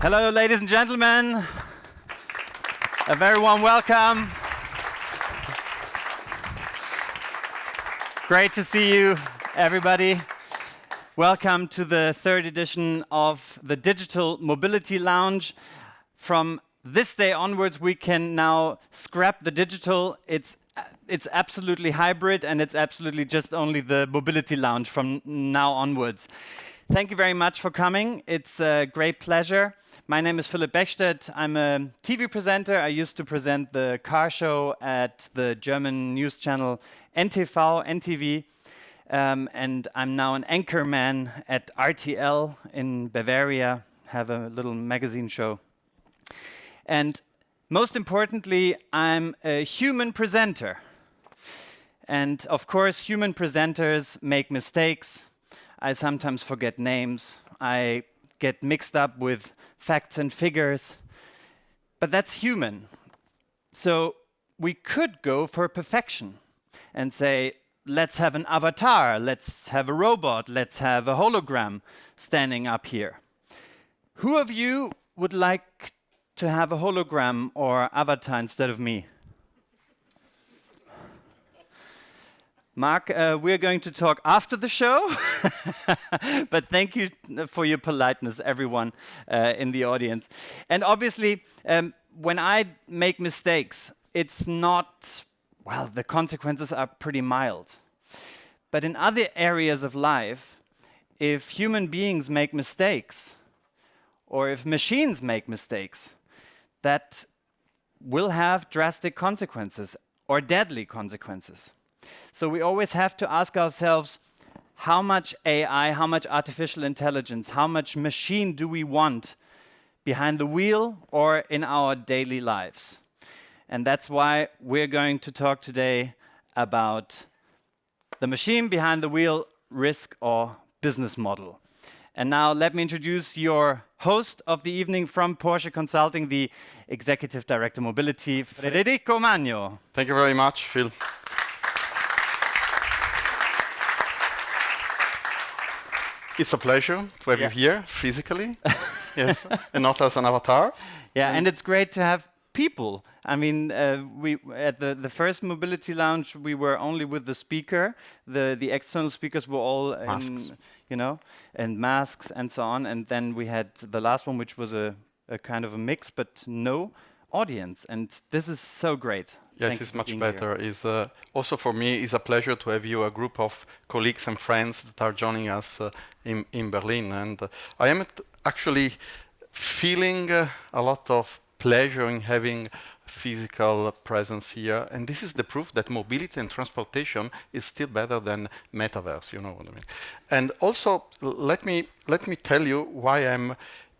Hello, ladies and gentlemen. A very warm welcome. Great to see you, everybody. Welcome to the third edition of the Digital Mobility Lounge. From this day onwards, we can now scrap the digital. It's absolutely hybrid, and it's absolutely just only the Mobility Lounge from now onwards. Thank you very much for coming. It's a great pleasure. My name is Philipp Bechstedt. I'm a TV presenter. I used to present the car show at the German news channel NTV, and I'm now an anchor man at RTL in Bavaria, have a little magazine show. And most importantly, I'm a human presenter. And of course, human presenters make mistakes. I sometimes forget names. I get mixed up with facts and figures. But that's human. So we could go for perfection and say, let's have an avatar, let's have a robot, let's have a hologram standing up here. Who of you would like to have a hologram or avatar instead of me? Mark, we're going to talk after the show, but thank you for your politeness, everyone in the audience. And obviously, when I make mistakes, it's not, well, the consequences are pretty mild. But in other areas of life, if human beings make mistakes, or if machines make mistakes, that will have drastic consequences or deadly consequences. So we always have to ask ourselves, how much AI, how much artificial intelligence, how much machine do we want behind the wheel or in our daily lives? And that's why we're going to talk today about the machine behind the wheel, risk or business model. And now let me introduce your host of the evening from Porsche Consulting, the Executive Director Mobility, Federico Magno. Thank you very much, Phil. It's a pleasure to have you here physically, yes, and not as an avatar. Yeah, and it's great to have people. I mean, we at the first Mobility Lounge, we were only with the speaker. The external speakers were all in, and masks and so on. And then we had the last one, which was a kind of a mix, but no audience. And this is so great. Yes, it's much better. It's also for me, it's a pleasure to have you, a group of colleagues and friends that are joining us in Berlin. And I am actually feeling a lot of pleasure in having physical presence here. And this is the proof that mobility and transportation is still better than metaverse, you know what I mean. And also, let me tell you why I'm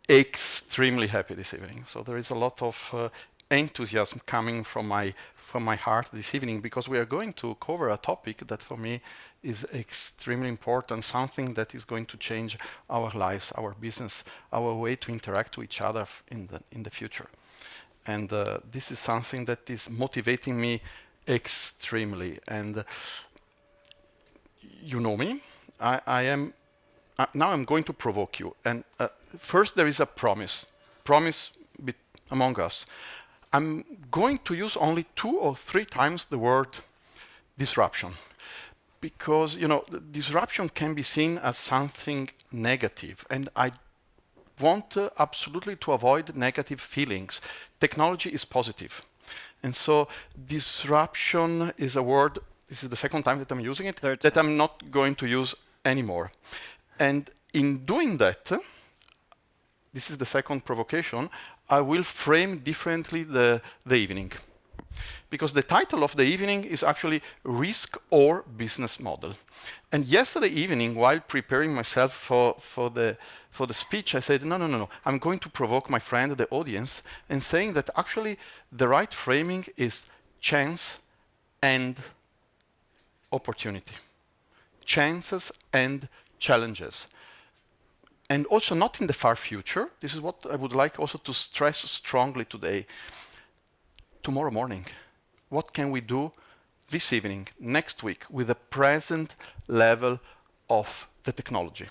extremely happy this evening. So there is a lot of enthusiasm coming from my heart this evening, because we are going to cover a topic that for me is extremely important, something that is going to change our lives, our business, our way to interact with each other in the future. And this is something that is motivating me extremely. And you know me, I am now I'm going to provoke you. And first there is a promise among us. I'm going to use only 2 or 3 times the word disruption, because disruption can be seen as something negative, and I want absolutely to avoid negative feelings. Technology is positive, and so disruption is a word. This is the second time that I'm using it, that I'm not going to use anymore. And in doing that, this is the second provocation, I will frame differently the evening. Because the title of the evening is actually Risk or Business Model. And yesterday evening, while preparing myself for the speech, I said, no. I'm going to provoke my friend, the audience, and saying that actually the right framing is chance and opportunity. Chances and challenges. And also not in the far future. This is what I would like also to stress strongly today. Tomorrow morning, what can we do this evening, next week, with the present level of the technology?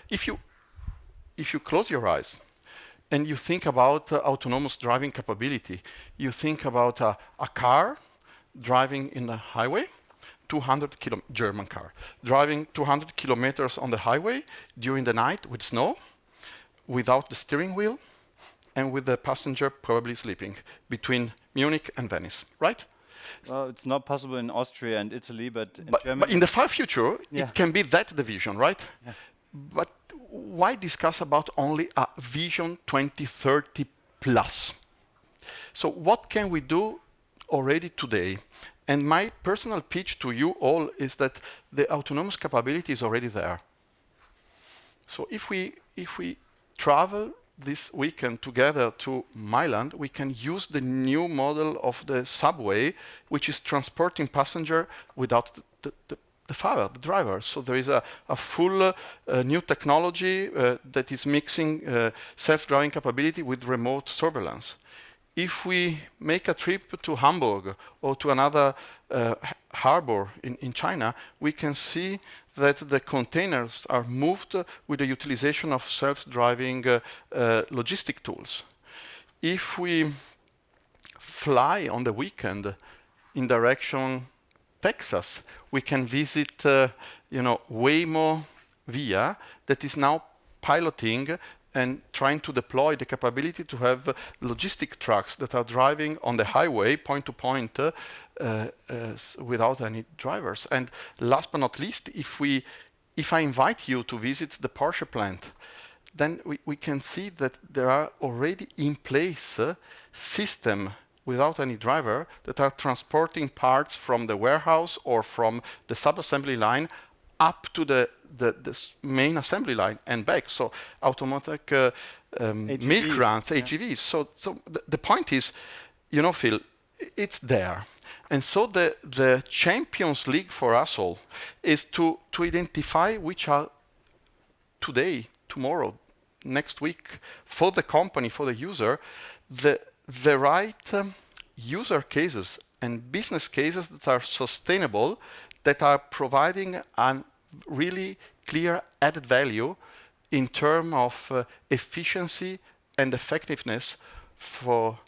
If you close your eyes, and you think about autonomous driving capability, you think about a car driving in the highway, German car, driving 200 kilometers on the highway during the night with snow, without the steering wheel, and with the passenger probably sleeping between Munich and Venice, right? Well, it's not possible in Austria and Italy, but in Germany. But in the far future, Yeah. it can be that the vision, right? Yeah. But why discuss about only a vision 2030 plus? So what can we do already today? And my personal pitch to you all is that the autonomous capability is already there. So if we travel this weekend together to Milan, we can use the new model of the subway, which is transporting passenger without the father, the driver. So there is a full new technology that is mixing self-driving capability with remote surveillance. If we make a trip to Hamburg or to another harbor in China, we can see that the containers are moved with the utilization of self-driving logistic tools. If we fly on the weekend in direction Texas, we can visit, Waymo Via that is now piloting and trying to deploy the capability to have logistic trucks that are driving on the highway point to point without any drivers. And last but not least, if I invite you to visit the Porsche plant, then we can see that there are already in place system without any driver that are transporting parts from the warehouse or from the sub-assembly line up to the main assembly line and back. So automatic milk runs, AGVs. So the point is, Phil, it's there. And so the Champions League for us all is to identify which are today, tomorrow, next week, for the company, for the user, the right user cases and business cases that are sustainable, that are providing a really clear added value in terms of efficiency and effectiveness for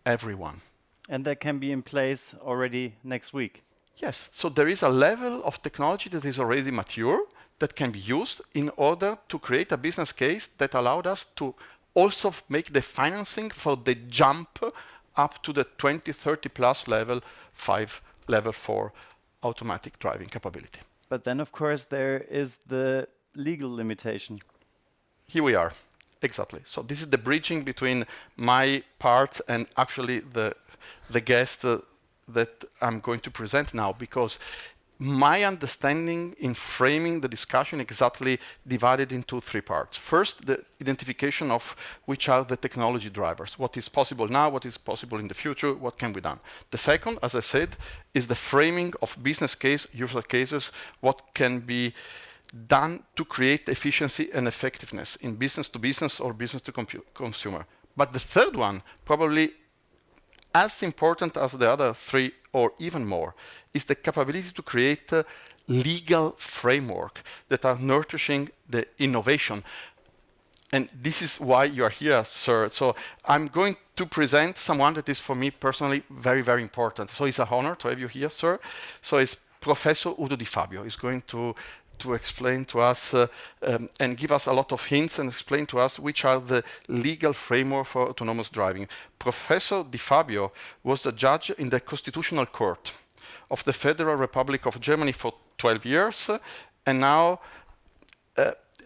everyone. And that can be in place already next week. Yes, so there is a level of technology that is already mature that can be used in order to create a business case that allowed us to also make the financing for the jump up to the 2030 plus level 5, level 4 automatic driving capability. But then, of course, there is the legal limitation. Here we are, exactly. So this is the bridging between my part and actually the guest that I'm going to present now, because my understanding in framing the discussion exactly divided into 3 parts. First, the identification of which are the technology drivers. What is possible now, what is possible in the future, what can be done. The second, as I said, is the framing of business case, user cases, what can be done to create efficiency and effectiveness in business to business or business to consumer. But the third one, probably as important as the other 3 or even more, is the capability to create a legal framework that are nurturing the innovation. And this is why you are here, sir. So I'm going to present someone that is for me personally very, very important. So it's an honor to have you here, sir. So it's Professor Udo Di Fabio. He's going to explain to us and give us a lot of hints and explain to us which are the legal framework for autonomous driving. Professor Di Fabio was a judge in the Constitutional Court of the Federal Republic of Germany for 12 years, and now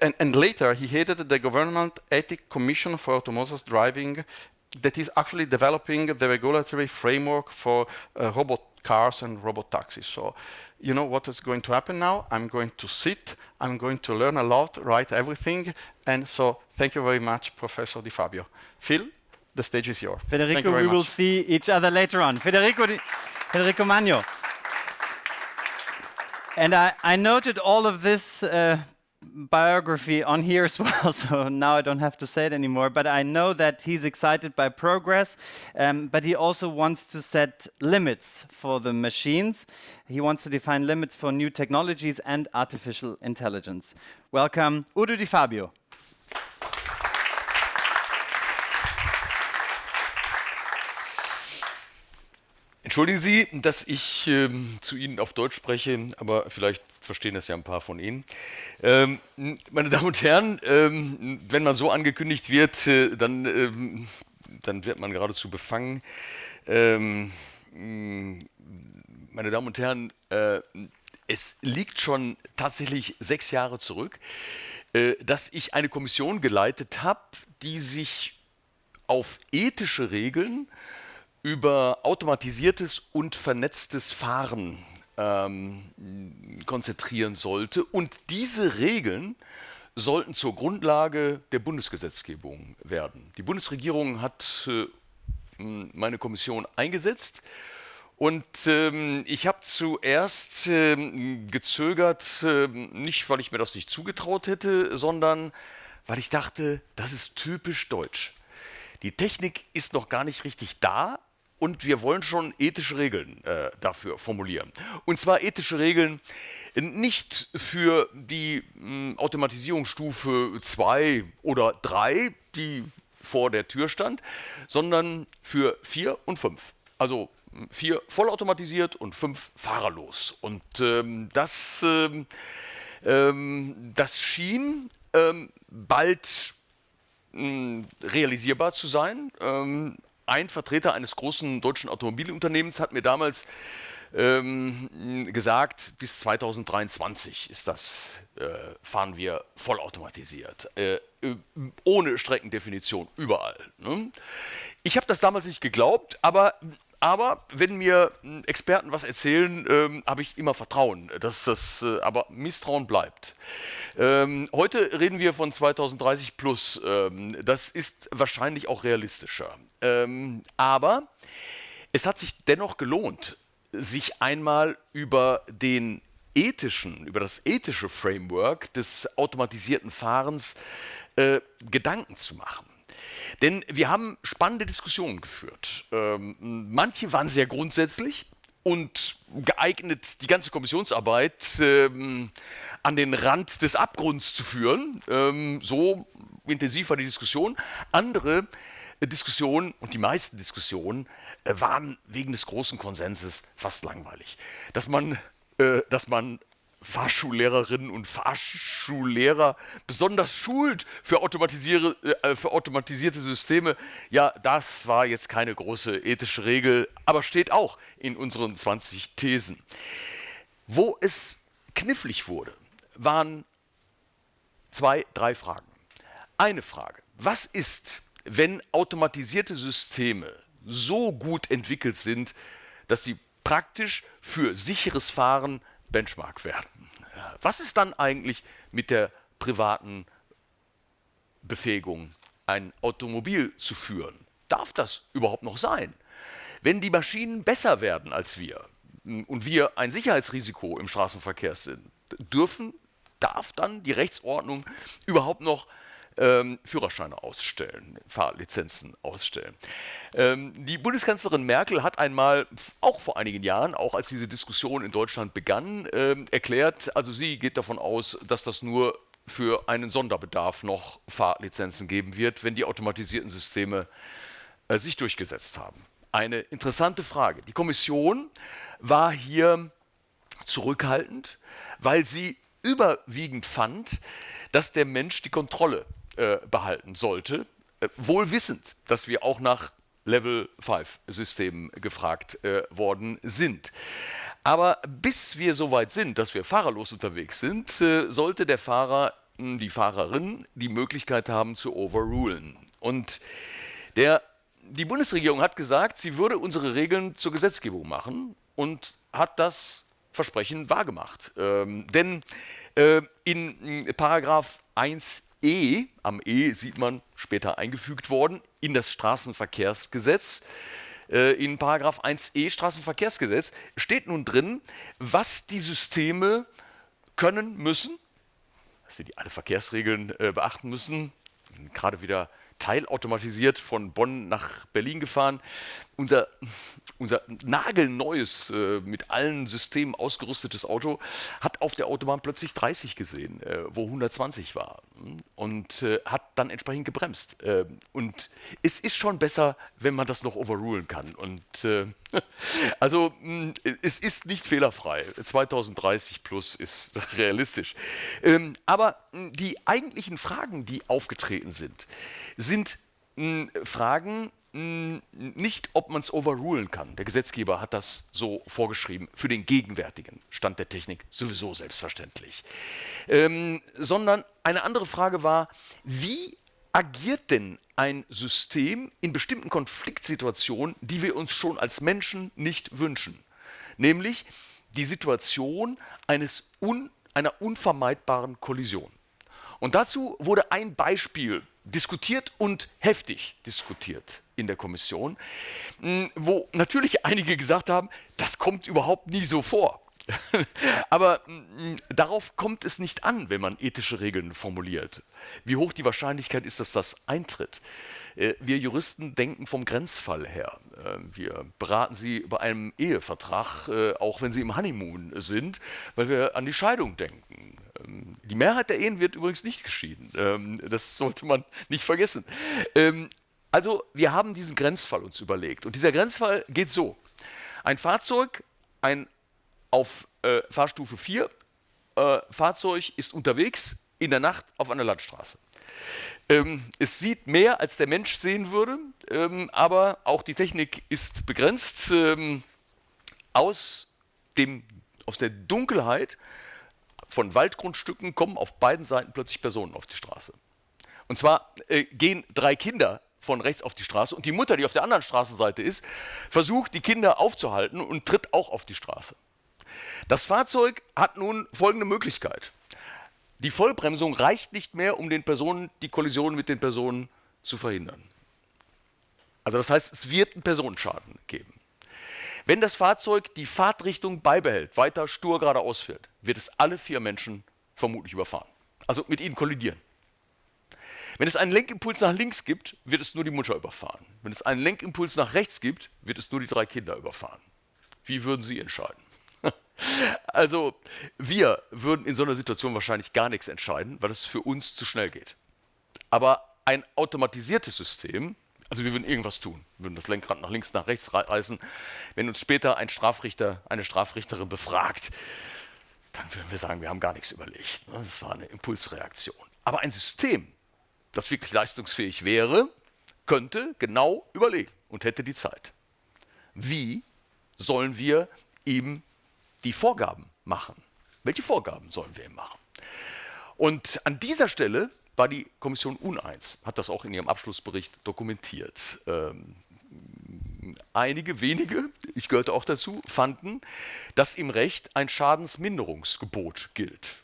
and later he headed the Government Ethics Commission for Autonomous Driving that is actually developing the regulatory framework for robot cars and robot taxis. So you know what is going to happen now? I'm going to sit, I'm going to learn a lot, write everything, and so thank you very much, Professor Di Fabio. Phil, the stage is yours. Federico, we will see each other later on. Federico Magno. And I noted all of this biography on here as well, so now I don't have to say it anymore, but I know that he's excited by progress, but he also wants to set limits for the machines. He wants to define limits for new technologies and artificial intelligence. Welcome, Udo Di Fabio. Entschuldigen Sie, dass ich zu Ihnen auf Deutsch spreche, aber vielleicht verstehen das ja ein paar von Ihnen. Meine Damen und Herren, wenn man so angekündigt wird, dann wird man geradezu befangen. Ähm, Meine Damen und Herren, es liegt schon tatsächlich 6 Jahre zurück, dass ich eine Kommission geleitet habe, die sich auf ethische Regeln über automatisiertes und vernetztes Fahren konzentrieren sollte. Und diese Regeln sollten zur Grundlage der Bundesgesetzgebung werden. Die Bundesregierung hat meine Kommission eingesetzt und ich habe zuerst gezögert, nicht weil ich mir das nicht zugetraut hätte, sondern weil ich dachte, das ist typisch deutsch. Die Technik ist noch gar nicht richtig da und wir wollen schon ethische Regeln dafür formulieren. Und zwar ethische Regeln nicht für die Automatisierungsstufe 2 oder 3, die vor der Tür stand, sondern für 4 und 5. Also 4 vollautomatisiert und 5 fahrerlos. Und das schien bald realisierbar zu sein. Ein Vertreter eines großen deutschen Automobilunternehmens hat mir damals gesagt, bis 2023 fahren wir vollautomatisiert, ohne Streckendefinition überall. Ne? Ich habe das damals nicht geglaubt, aber wenn mir Experten was erzählen, habe ich immer Vertrauen, dass aber Misstrauen bleibt. Heute reden wir von 2030 plus. Das ist wahrscheinlich auch realistischer. Aber es hat sich dennoch gelohnt, sich einmal über das ethische Framework des automatisierten Fahrens Gedanken zu machen. Denn wir haben spannende Diskussionen geführt. Manche waren sehr grundsätzlich und geeignet, die ganze Kommissionsarbeit an den Rand des Abgrunds zu führen. So intensiv war die Diskussion. Andere Diskussionen und die meisten Diskussionen waren wegen des großen Konsenses fast langweilig. Dass man Fahrschullehrerinnen und Fahrschullehrer besonders schult für automatisierte Systeme, ja, das war jetzt keine große ethische Regel, aber steht auch in unseren 20 Thesen. Wo es knifflig wurde, waren 2, 3 Fragen. Eine Frage: Was ist, wenn automatisierte Systeme so gut entwickelt sind, dass sie praktisch für sicheres Fahren Benchmark werden? Was ist dann eigentlich mit der privaten Befähigung, ein Automobil zu führen? Darf das überhaupt noch sein? Wenn die Maschinen besser werden als wir und wir ein Sicherheitsrisiko im Straßenverkehr sind, darf dann die Rechtsordnung überhaupt noch Führerscheine ausstellen, Fahrlizenzen ausstellen. Die Bundeskanzlerin Merkel hat einmal, auch vor einigen Jahren, auch als diese Diskussion in Deutschland begann, erklärt, also sie geht davon aus, dass das nur für einen Sonderbedarf noch Fahrlizenzen geben wird, wenn die automatisierten Systeme sich durchgesetzt haben. Eine interessante Frage. Die Kommission war hier zurückhaltend, weil sie überwiegend fand, dass der Mensch die Kontrolle behalten sollte, wohl wissend, dass wir auch nach Level 5 Systemen gefragt worden sind. Aber bis wir so weit sind, dass wir fahrerlos unterwegs sind, sollte der Fahrer, die Fahrerin die Möglichkeit haben zu overrulen. Und die Bundesregierung hat gesagt, sie würde unsere Regeln zur Gesetzgebung machen und hat das Versprechen wahrgemacht. Denn in Paragraph 1e, am E sieht man, später eingefügt worden, in das Straßenverkehrsgesetz, in Paragraph 1e Straßenverkehrsgesetz steht nun drin, was die Systeme können müssen, dass sie alle Verkehrsregeln beachten müssen. Gerade wieder teilautomatisiert von Bonn nach Berlin gefahren. Unser nagelneues, mit allen Systemen ausgerüstetes Auto hat auf der Autobahn plötzlich 30 gesehen, wo 120 war. und hat dann entsprechend gebremst. Und es ist schon besser, wenn man das noch overrulen kann. Und also es ist nicht fehlerfrei. 2030 plus ist realistisch. Aber die eigentlichen Fragen, die aufgetreten sind, sind Fragen, nicht, ob man es overrulen kann. Der Gesetzgeber hat das so vorgeschrieben, für den gegenwärtigen Stand der Technik sowieso selbstverständlich. Sondern eine andere Frage war, wie agiert denn ein System in bestimmten Konfliktsituationen, die wir uns schon als Menschen nicht wünschen? Nämlich die Situation einer unvermeidbaren Kollision. Und dazu wurde ein Beispiel diskutiert und heftig diskutiert in der Kommission, wo natürlich einige gesagt haben, das kommt überhaupt nie so vor. Aber darauf kommt es nicht an, wenn man ethische Regeln formuliert. Wie hoch die Wahrscheinlichkeit ist, dass das eintritt? Wir Juristen denken vom Grenzfall her. Wir beraten Sie bei einem Ehevertrag, auch wenn Sie im Honeymoon sind, weil wir an die Scheidung denken. Die Mehrheit der Ehen wird übrigens nicht geschieden. Das sollte man nicht vergessen. Also wir haben diesen Grenzfall uns überlegt. Und dieser Grenzfall geht so. Ein Fahrzeug, auf Fahrstufe 4, Fahrzeug ist unterwegs in der Nacht auf einer Landstraße. Es sieht mehr, als der Mensch sehen würde, aber auch die Technik ist begrenzt. Aus der Dunkelheit von Waldgrundstücken kommen auf beiden Seiten plötzlich Personen auf die Straße. Und zwar gehen 3 Kinder von rechts auf die Straße und die Mutter, die auf der anderen Straßenseite ist, versucht, die Kinder aufzuhalten und tritt auch auf die Straße. Das Fahrzeug hat nun folgende Möglichkeit. Die Vollbremsung reicht nicht mehr, um die Kollision mit den Personen zu verhindern. Also das heißt, es wird einen Personenschaden geben. Wenn das Fahrzeug die Fahrtrichtung beibehält, weiter stur geradeaus fährt, wird es alle 4 Menschen vermutlich überfahren. Also mit ihnen kollidieren. Wenn es einen Lenkimpuls nach links gibt, wird es nur die Mutter überfahren. Wenn es einen Lenkimpuls nach rechts gibt, wird es nur die 3 Kinder überfahren. Wie würden Sie entscheiden? Also wir würden in so einer Situation wahrscheinlich gar nichts entscheiden, weil es für uns zu schnell geht. Aber ein automatisiertes System, also wir würden irgendwas tun, würden das Lenkrad nach links, nach rechts reißen. Wenn uns später ein Strafrichter, eine Strafrichterin befragt, dann würden wir sagen, wir haben gar nichts überlegt. Das war eine Impulsreaktion. Aber ein System, das wirklich leistungsfähig wäre, könnte genau überlegen und hätte die Zeit. Wie sollen wir ihm die Vorgaben machen? Welche Vorgaben sollen wir ihm machen? Und an dieser Stelle war die Kommission uneins, hat das auch in ihrem Abschlussbericht dokumentiert. Einige wenige, ich gehörte auch dazu, fanden, dass im Recht ein Schadensminderungsgebot gilt.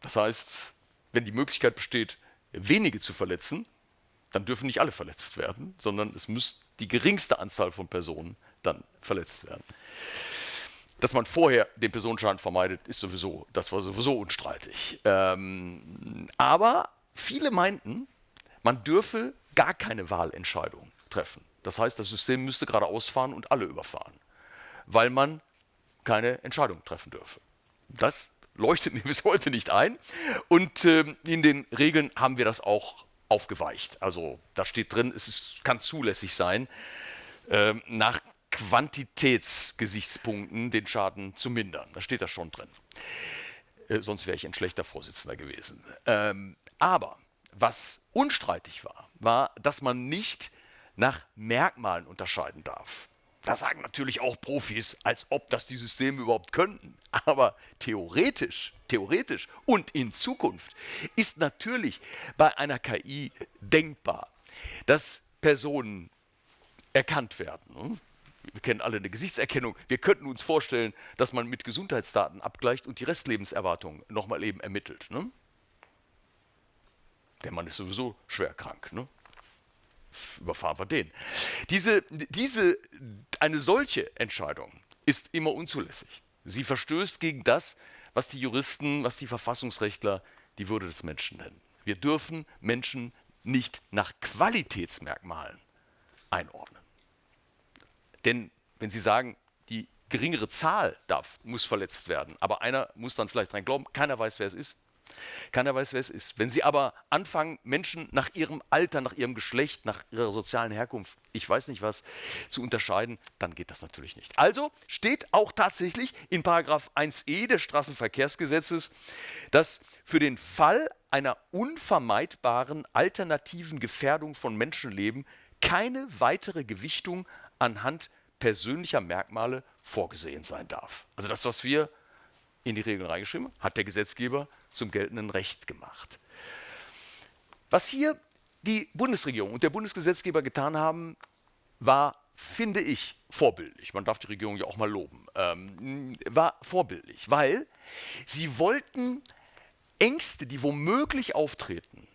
Das heißt, wenn die Möglichkeit besteht, wenige zu verletzen, dann dürfen nicht alle verletzt werden, sondern es muss die geringste Anzahl von Personen dann verletzt werden. Dass man vorher den Personenschaden vermeidet, das war sowieso unstreitig. Aber viele meinten, man dürfe gar keine Wahlentscheidung treffen. Das heißt, das System müsste geradeaus fahren und alle überfahren, weil man keine Entscheidung treffen dürfe. Das leuchtet mir bis heute nicht ein. Und in den Regeln haben wir das auch aufgeweicht. Also da steht drin, kann zulässig sein, nach Quantitätsgesichtspunkten den Schaden zu mindern. Da steht das schon drin. Sonst wäre ich ein schlechter Vorsitzender gewesen. Aber was unstreitig war, dass man nicht nach Merkmalen unterscheiden darf. Da sagen natürlich auch Profis, als ob das die Systeme überhaupt könnten. Aber theoretisch und in Zukunft ist natürlich bei einer KI denkbar, dass Personen erkannt werden. Wir kennen alle eine Gesichtserkennung. Wir könnten uns vorstellen, dass man mit Gesundheitsdaten abgleicht und die Restlebenserwartung nochmal eben ermittelt. Ne? Der Mann ist sowieso schwer krank. Ne? Überfahren wir den. Eine solche Entscheidung ist immer unzulässig. Sie verstößt gegen das, was die Juristen, was die Verfassungsrechtler die Würde des Menschen nennen. Wir dürfen Menschen nicht nach Qualitätsmerkmalen einordnen. Denn wenn Sie sagen, die geringere Zahl muss verletzt werden, aber einer muss dann vielleicht dran glauben, keiner weiß, wer es ist, Keiner weiß, wer es ist. Wenn Sie aber anfangen, Menschen nach ihrem Alter, nach ihrem Geschlecht, nach ihrer sozialen Herkunft, ich weiß nicht was, zu unterscheiden, dann geht das natürlich nicht. Also steht auch tatsächlich in Paragraph 1e des Straßenverkehrsgesetzes, dass für den Fall einer unvermeidbaren alternativen Gefährdung von Menschenleben keine weitere Gewichtung anhand persönlicher Merkmale vorgesehen sein darf. Also das, was wir in die Regeln reingeschrieben haben, hat der Gesetzgeber zum geltenden Recht gemacht. Was hier die Bundesregierung und der Bundesgesetzgeber getan haben, war, finde ich, vorbildlich. Man darf die Regierung ja auch mal loben. War vorbildlich, weil sie wollten Ängste, die womöglich auftreten,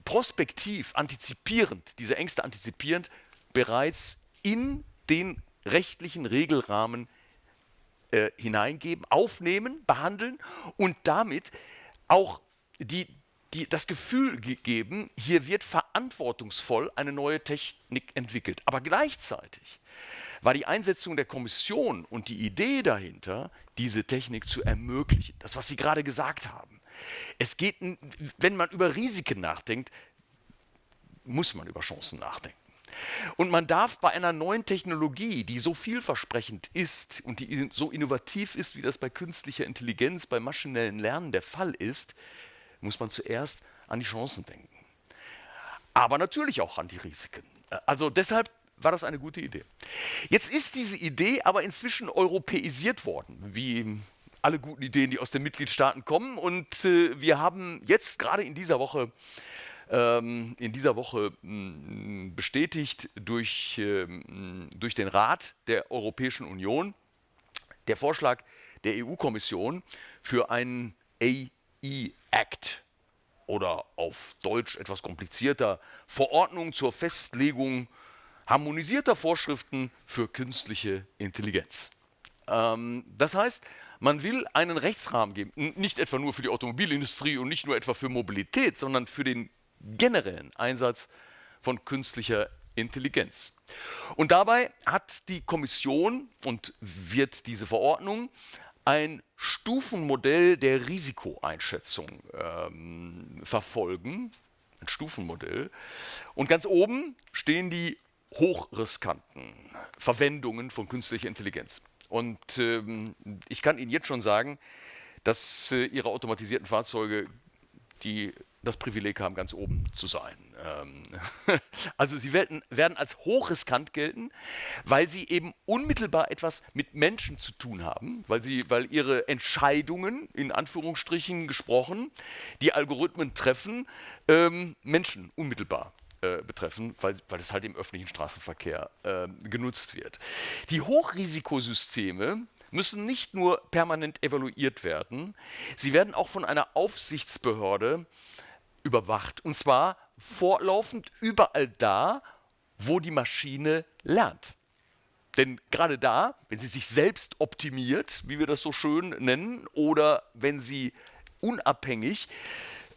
prospektiv, antizipierend, diese Ängste antizipierend, bereits in den rechtlichen Regelrahmen hineingeben, aufnehmen, behandeln und damit auch das Gefühl geben, hier wird verantwortungsvoll eine neue Technik entwickelt. Aber gleichzeitig war die Einsetzung der Kommission und die Idee dahinter, diese Technik zu ermöglichen. Das, was Sie gerade gesagt haben. Es geht, wenn man über Risiken nachdenkt, muss man über Chancen nachdenken. Und man darf bei einer neuen Technologie, die so vielversprechend ist und die so innovativ ist, wie das bei künstlicher Intelligenz, bei maschinellem Lernen der Fall ist, muss man zuerst an die Chancen denken. Aber natürlich auch an die Risiken. Also deshalb war das eine gute Idee. Jetzt ist diese Idee aber inzwischen europäisiert worden, wie alle guten Ideen, die aus den Mitgliedstaaten kommen. Und wir haben jetzt gerade in dieser Woche bestätigt durch den Rat der Europäischen Union der Vorschlag der EU-Kommission für einen AI-Act oder auf Deutsch etwas komplizierter Verordnung zur Festlegung harmonisierter Vorschriften für künstliche Intelligenz. Das heißt, man will einen Rechtsrahmen geben, nicht etwa nur für die Automobilindustrie und nicht nur etwa für Mobilität, sondern für den generellen Einsatz von künstlicher Intelligenz. Und dabei hat die Kommission und wird diese Verordnung ein Stufenmodell der Risikoeinschätzung verfolgen. Ein Stufenmodell. Und ganz oben stehen die hochriskanten Verwendungen von künstlicher Intelligenz. Und ich kann Ihnen jetzt schon sagen, dass Ihre automatisierten Fahrzeuge das Privileg haben, ganz oben zu sein. Also sie werden als hochriskant gelten, weil sie eben unmittelbar etwas mit Menschen zu tun haben, weil ihre Entscheidungen, in Anführungsstrichen gesprochen, die Algorithmen treffen, Menschen unmittelbar betreffen, weil es halt im öffentlichen Straßenverkehr genutzt wird. Die Hochrisikosysteme müssen nicht nur permanent evaluiert werden, sie werden auch von einer Aufsichtsbehörde überwacht. Und zwar fortlaufend überall da, wo die Maschine lernt. Denn gerade da, wenn sie sich selbst optimiert, wie wir das so schön nennen, oder wenn sie unabhängig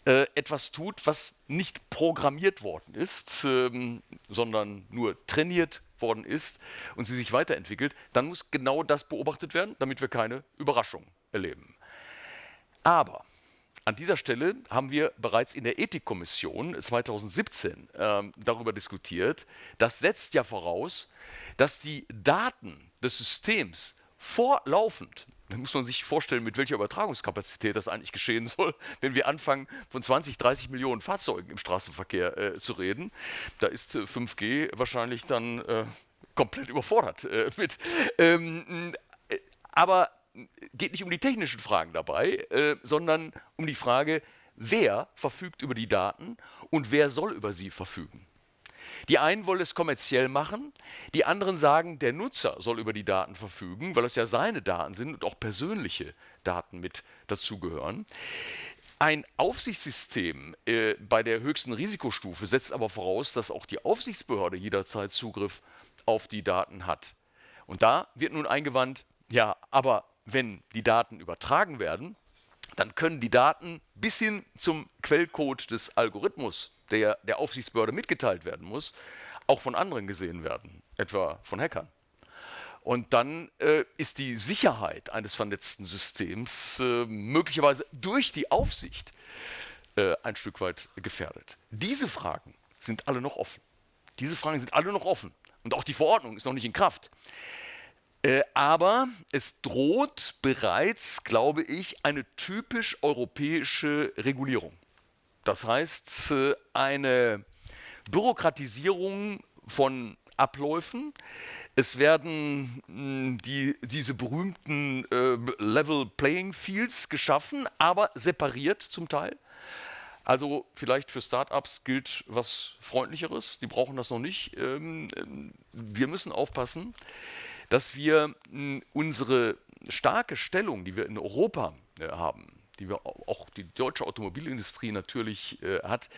etwas tut, was nicht programmiert worden ist, sondern nur trainiert worden ist und sie sich weiterentwickelt, dann muss genau das beobachtet werden, damit wir keine Überraschung erleben. Aber an dieser Stelle haben wir bereits in der Ethikkommission 2017 darüber diskutiert. Das setzt ja voraus, dass die Daten des Systems fortlaufend, da muss man sich vorstellen, mit welcher Übertragungskapazität das eigentlich geschehen soll, wenn wir anfangen, von 20, 30 Millionen Fahrzeugen im Straßenverkehr zu reden. Da ist 5G wahrscheinlich dann komplett überfordert mit. Aber geht nicht um die technischen Fragen dabei, sondern um die Frage, wer verfügt über die Daten und wer soll über sie verfügen. Die einen wollen es kommerziell machen, die anderen sagen, der Nutzer soll über die Daten verfügen, weil es ja seine Daten sind und auch persönliche Daten mit dazugehören. Ein Aufsichtssystem bei der höchsten Risikostufe setzt aber voraus, dass auch die Aufsichtsbehörde jederzeit Zugriff auf die Daten hat. Und da wird nun eingewandt, ja, aber wenn die Daten übertragen werden, dann können die Daten bis hin zum Quellcode des Algorithmus, der der Aufsichtsbehörde mitgeteilt werden muss, auch von anderen gesehen werden, etwa von Hackern. Und dann ist die Sicherheit eines vernetzten Systems möglicherweise durch die Aufsicht ein Stück weit gefährdet. Diese Fragen sind alle noch offen. Diese Fragen sind alle noch offen. Und auch die Verordnung ist noch nicht in Kraft. Aber es droht bereits, glaube ich, eine typisch europäische Regulierung. Das heißt, eine Bürokratisierung von Abläufen. Es werden diese berühmten Level Playing Fields geschaffen, aber separiert zum Teil. Also vielleicht für Startups gilt was Freundlicheres, die brauchen das noch nicht. Wir müssen aufpassen, dass wir unsere starke Stellung, die wir in Europa haben, die wir auch die deutsche Automobilindustrie natürlich hat,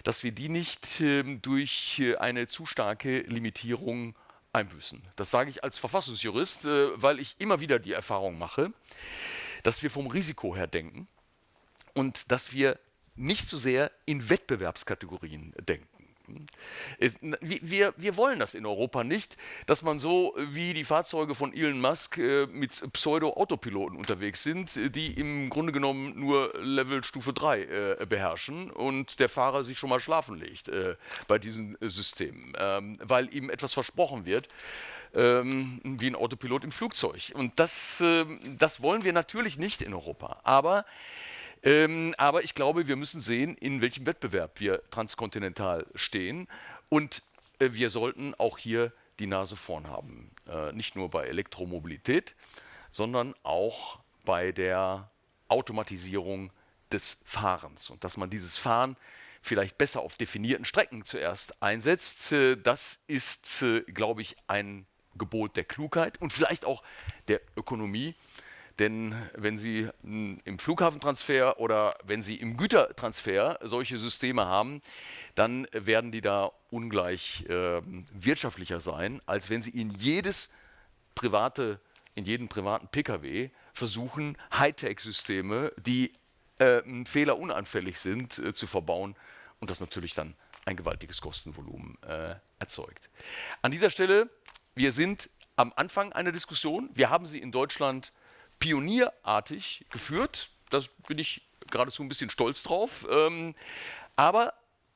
dass wir die nicht durch eine zu starke Limitierung einbüßen. Das sage ich als Verfassungsjurist, weil ich immer wieder die Erfahrung mache, dass wir vom Risiko her denken und dass wir nicht so sehr in Wettbewerbskategorien denken. Wir wollen das in Europa nicht, dass man so wie die Fahrzeuge von Elon Musk mit Pseudo-Autopiloten unterwegs sind, die im Grunde genommen nur Level Stufe 3 beherrschen und der Fahrer sich schon mal schlafen legt bei diesen Systemen, weil ihm etwas versprochen wird, wie ein Autopilot im Flugzeug. Und das wollen wir natürlich nicht in Europa. Aber ich glaube, wir müssen sehen, in welchem Wettbewerb wir transkontinental stehen. Und wir sollten auch hier die Nase vorn haben. Nicht nur bei Elektromobilität, sondern auch bei der Automatisierung des Fahrens. Und dass man dieses Fahren vielleicht besser auf definierten Strecken zuerst einsetzt, das ist, glaube ich, ein Gebot der Klugheit und vielleicht auch der Ökonomie. Denn wenn Sie im Flughafentransfer oder wenn Sie im Gütertransfer solche Systeme haben, dann werden die da ungleich wirtschaftlicher sein, als wenn Sie in jeden privaten Pkw versuchen, Hightech-Systeme, die fehlerunanfällig sind, zu verbauen und das natürlich dann ein gewaltiges Kostenvolumen erzeugt. An dieser Stelle, wir sind am Anfang einer Diskussion. Wir haben sie in Deutschland pionierartig geführt. Das bin ich geradezu ein bisschen stolz drauf. Aber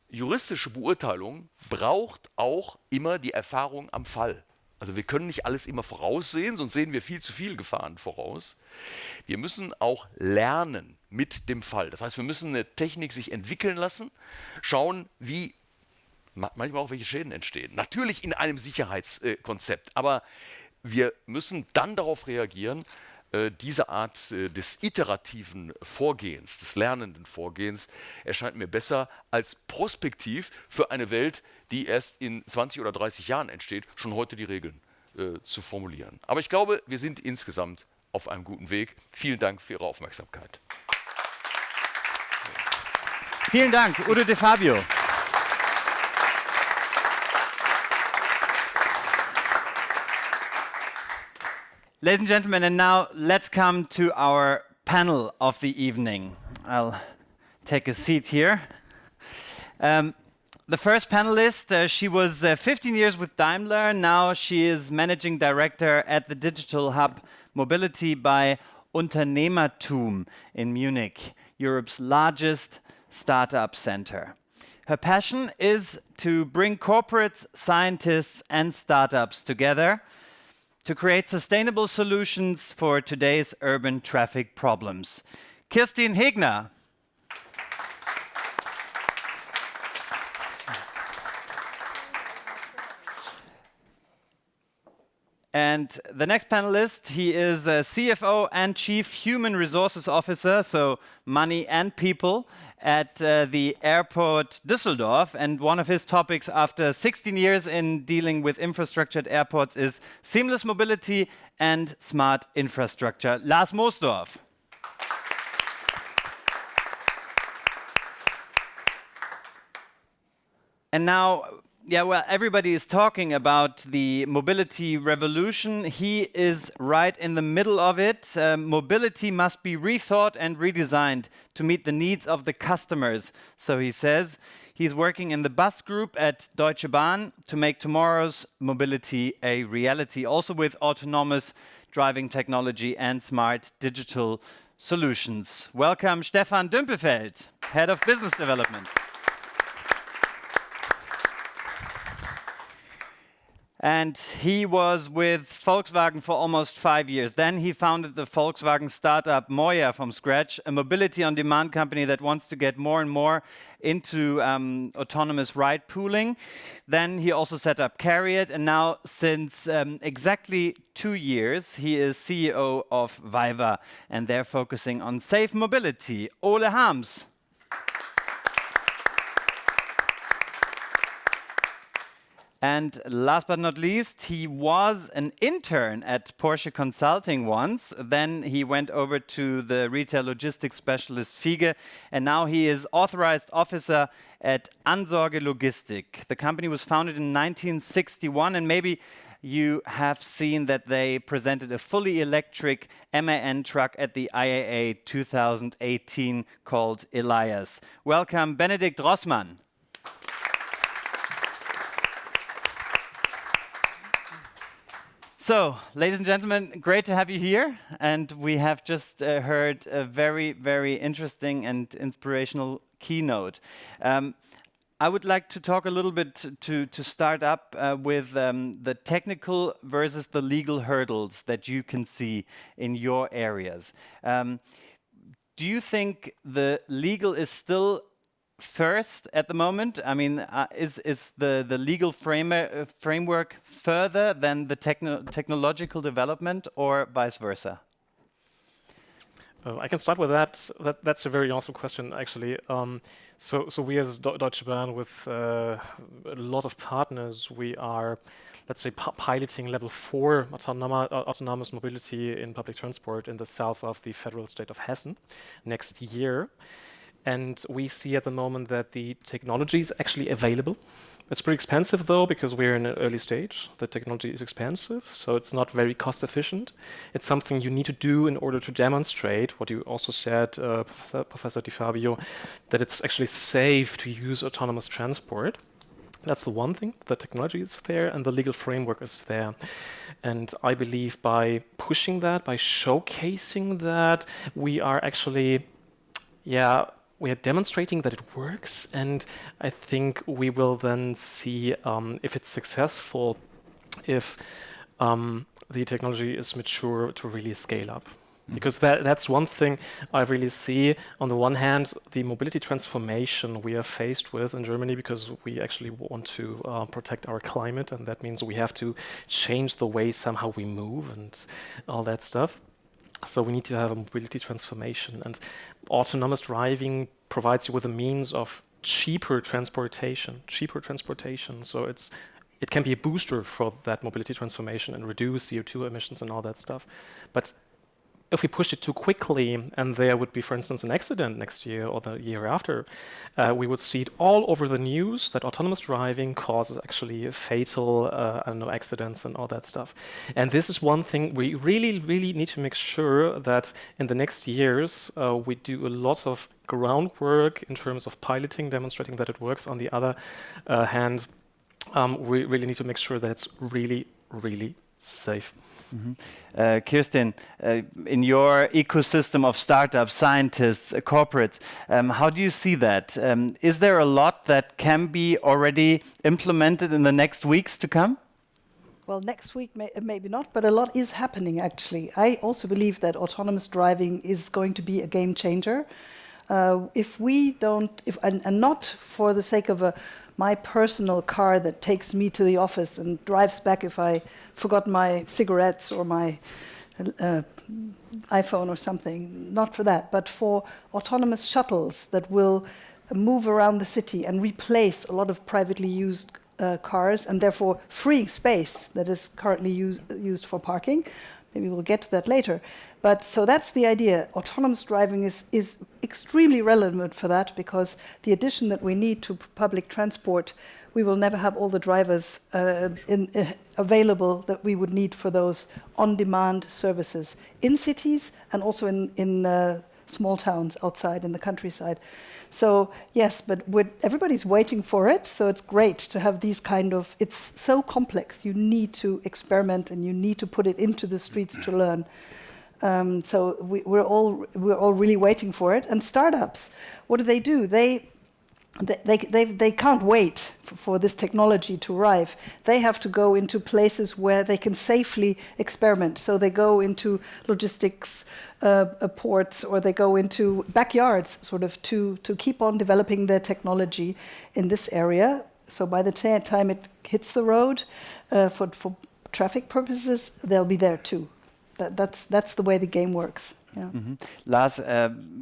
juristische Beurteilung braucht auch immer die Erfahrung am Fall. Also wir können nicht alles immer voraussehen, sonst sehen wir viel zu viel Gefahren voraus. Wir müssen auch lernen mit dem Fall. Das heißt, wir müssen eine Technik sich entwickeln lassen, schauen, wie manchmal auch welche Schäden entstehen. Natürlich in einem Sicherheitskonzept, aber wir müssen dann darauf reagieren. Diese Art des iterativen Vorgehens, des lernenden Vorgehens, erscheint mir besser als prospektiv für eine Welt, die erst in 20 oder 30 Jahren entsteht, schon heute die Regeln zu formulieren. Aber ich glaube, wir sind insgesamt auf einem guten Weg. Vielen Dank für Ihre Aufmerksamkeit. Vielen Dank, Udo De Fabio. Ladies and gentlemen, and now let's come to our panel of the evening. I'll take a seat here. The first panelist, she was 15 years with Daimler. Now she is managing director at the digital hub Mobility by Unternehmertum in Munich, Europe's largest startup center. Her passion is to bring corporates, scientists, and startups together to create sustainable solutions for today's urban traffic problems. Kirstin Hegner. And the next panelist, he is a CFO and Chief Human Resources Officer, so money and people, at the airport Düsseldorf. And one of his topics after 16 years in dealing with infrastructure at airports is seamless mobility and smart infrastructure. Lars Moosdorf. And now Yeah, well, everybody is talking about the mobility revolution. He is right in the middle of it. Mobility must be rethought and redesigned to meet the needs of the customers. So he says he's working in the bus group at Deutsche Bahn to make tomorrow's mobility a reality, also with autonomous driving technology and smart digital solutions. Welcome, Stefan Dümpelfeld, Head of Business Development. And he was with Volkswagen for almost 5 years. Then he founded the Volkswagen startup Moya from scratch, a mobility-on-demand company that wants to get more and more into autonomous ride pooling. Then he also set up Carriot, and now since exactly 2 years, he is CEO of Viva, and they're focusing on safe mobility. Ole Harms. And last but not least, he was an intern at Porsche Consulting once. Then he went over to the retail logistics specialist Fiege, and now he is authorized officer at Ansorge Logistik. The company was founded in 1961, and maybe you have seen that they presented a fully electric MAN truck at the IAA 2018 called Elias. Welcome, Benedikt Rossmann. So, ladies and gentlemen, great to have you here. And we have just heard a very, very interesting and inspirational keynote. I would like to talk a little bit to start up with the technical versus the legal hurdles that you can see in your areas. Do you think the legal is still first at the moment? I mean, is the legal framework further than the technological development, or vice versa? I can start with that. That's a very awesome question, actually. So we as Deutsche Bahn, with a lot of partners, we are, let's say, piloting level 4 autonomous mobility in public transport in the south of the federal state of Hessen next year. And we see at the moment that the technology is actually available. It's pretty expensive, though, because we're in an early stage. The technology is expensive, so it's not very cost efficient. It's something you need to do in order to demonstrate what you also said, Professor Di Fabio, that it's actually safe to use autonomous transport. That's the one thing. The technology is there and the legal framework is there. And I believe by pushing that, by showcasing that, we are actually, we are demonstrating that it works, and I think we will then see if it's successful, if the technology is mature to really scale up. Because that's one thing I really see. On the one hand, the mobility transformation we are faced with in Germany, because we actually want to protect our climate, and that means we have to change the way somehow we move and all that stuff. So we need to have a mobility transformation, and autonomous driving provides you with a means of cheaper transportation. So it can be a booster for that mobility transformation and reduce CO2 emissions and all that stuff. But if we push it too quickly, and there would be, for instance, an accident next year or the year after, we would see it all over the news that autonomous driving causes actually fatal accidents and all that stuff. And this is one thing we really, really need to make sure that in the next years we do a lot of groundwork in terms of piloting, demonstrating that it works. On the other hand, we really need to make sure that it's really, really safe. Kirsten, in your ecosystem of startups, scientists, corporates, how do you see that? Is there a lot that can be already implemented in the next weeks to come? Well, next week, maybe not, but a lot is happening, actually. I also believe that autonomous driving is going to be a game changer. If we don't, and not for the sake of my personal car that takes me to the office and drives back if I forgot my cigarettes or my iPhone or something, not for that, but for autonomous shuttles that will move around the city and replace a lot of privately used cars, and therefore freeing space that is currently used for parking, Maybe we'll get to that later. But so that's the idea. Autonomous driving is extremely relevant for that, because the addition that we need to public transport, we will never have all the drivers available that we would need for those on-demand services in cities and also in small towns outside in the countryside. So yes, but everybody's waiting for it. So it's great to have these kind of. It's so complex. You need to experiment and you need to put it into the streets to learn. So we're all really waiting for it. And startups, what do? They can't wait for this technology to arrive. They have to go into places where they can safely experiment. So they go into logistics ports, or they go into backyards, sort of to keep on developing their technology in this area. So by the time it hits the road, for traffic purposes, they'll be there too. That's the way the game works. Yeah. Lars,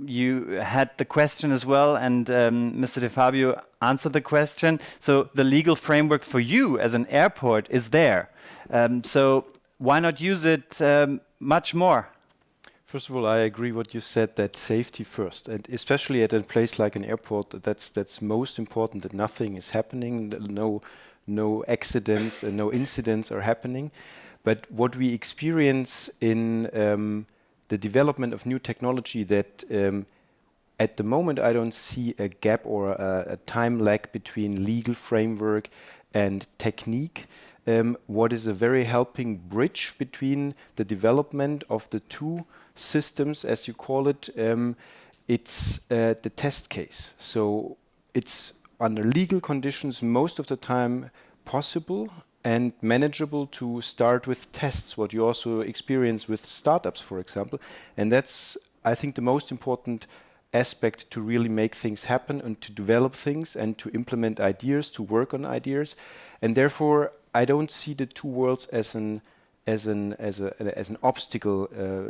you had the question as well, and Mr. De Fabio answered the question. So the legal framework for you as an airport is there. So why not use it much more? First of all, I agree what you said, that safety first, and especially at a place like an airport, that's most important, that nothing is happening, no accidents and no incidents are happening. But what we experience in the development of new technology, that at the moment I don't see a gap or a time lag between legal framework and technique. What is a very helping bridge between the development of the two systems, as you call it, it's the test case. So it's under legal conditions most of the time possible and manageable to start with tests, what you also experience with startups, for example. And that's, I think, the most important aspect to really make things happen and to develop things and to implement ideas, to work on ideas. And therefore, I don't see the two worlds as an obstacle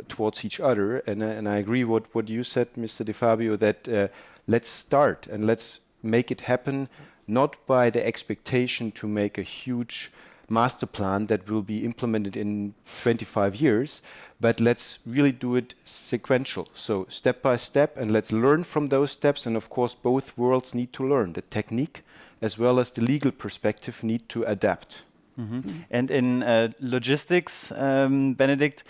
towards each other. And I agree what you said, Mr. De Fabio, that let's start and let's make it happen, not by the expectation to make a huge master plan that will be implemented in 25 years, but let's really do it sequential. So step by step, and let's learn from those steps. And of course, both worlds need to learn. The technique as well as the legal perspective need to adapt. And in logistics, Benedikt,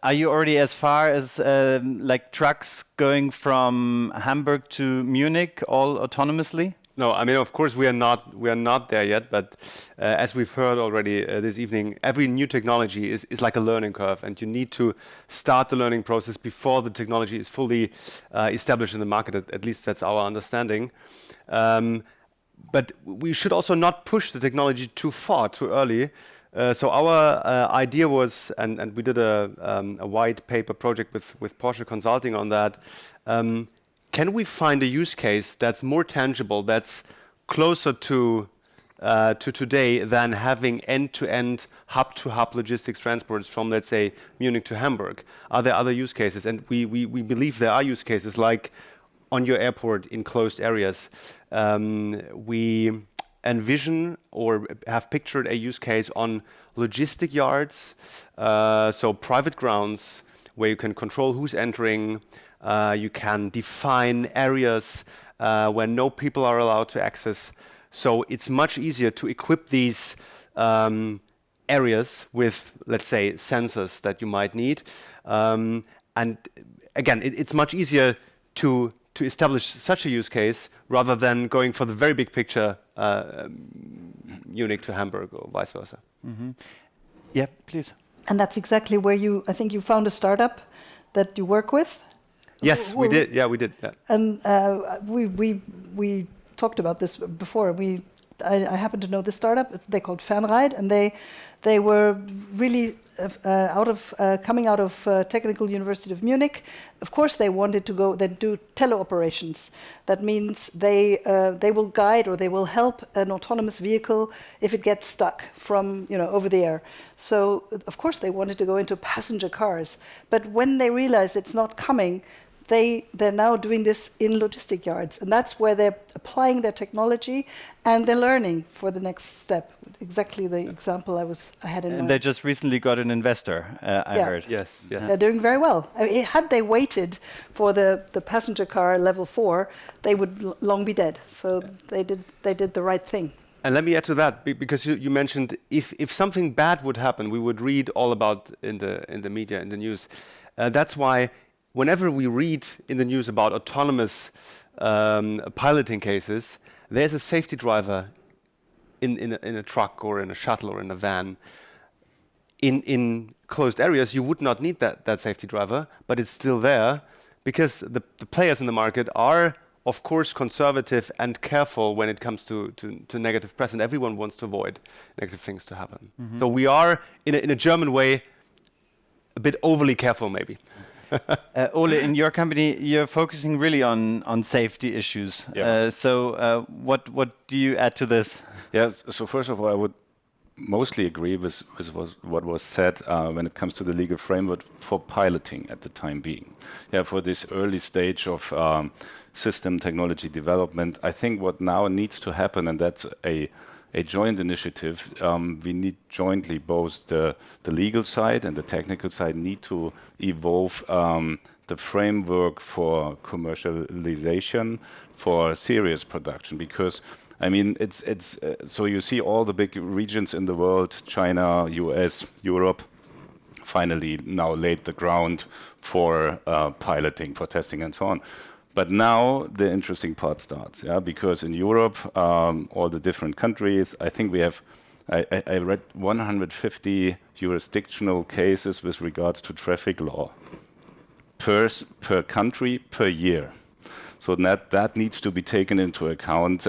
are you already as far as like trucks going from Hamburg to Munich all autonomously? No, I mean, of course, we are not there yet. But as we've heard already this evening, every new technology is like a learning curve, and you need to start the learning process before the technology is fully established in the market. At least that's our understanding. But we should also not push the technology too far, too early. So our idea was, and we did a white paper project with Porsche Consulting on that. Can we find a use case that's more tangible, that's closer to today than having end-to-end, hub-to-hub logistics transports from, let's say, Munich to Hamburg? Are there other use cases? And we believe there are use cases, like on your airport in closed areas. We envision or have pictured a use case on logistic yards, so private grounds where you can control who's entering. You can define areas where no people are allowed to access. So it's much easier to equip these areas with, let's say, sensors that you might need. And again, it's much easier to establish such a use case rather than going for the very big picture, Munich to Hamburg or vice versa. Yeah, please. And that's exactly where I think you found a startup that you work with. Yes, we did. Yeah, we did. Yeah. And we talked about this before. I happen to know this startup. They're called Fernride, and they were really coming out of Technical University of Munich. Of course, they wanted to go then do teleoperations. That means they will guide or they will help an autonomous vehicle if it gets stuck from over the air. So of course they wanted to go into passenger cars, but when they realized it's not coming, they're now doing this in logistic yards, and that's where they're applying their technology and they're learning for the next step. Exactly the example I had in And mind. they just recently got an investor, I Yeah. heard. Yes, yes. They're doing very well. I mean, had they waited for the passenger car level 4, they would long be dead. So they did the right thing. And let me add to that, because you mentioned if something bad would happen, we would read all about in the media, in the news. That's why whenever we read in the news about autonomous piloting cases, there's a safety driver in a truck or in a shuttle or in a van. In closed areas, you would not need that safety driver, but it's still there because the players in the market are, of course, conservative and careful when it comes to negative press, and everyone wants to avoid negative things to happen. So we are, in a German way, a bit overly careful, maybe. Ole, in your company, you're focusing really on safety issues. Yeah. What do you add to this? Yes. So first of all, I would mostly agree with what was said when it comes to the legal framework for piloting at the time being. Yeah, for this early stage of system technology development, I think what now needs to happen, and that's a joint initiative, we need jointly both the legal side and the technical side need to evolve the framework for commercialization for serious production, because I mean, it's so you see all the big regions in the world, China, US, Europe, finally now laid the ground for piloting, for testing and so on. But now the interesting part starts, yeah, because in Europe, all the different countries, I think we have, I read 150 jurisdictional cases with regards to traffic law per country per year. So that needs to be taken into account.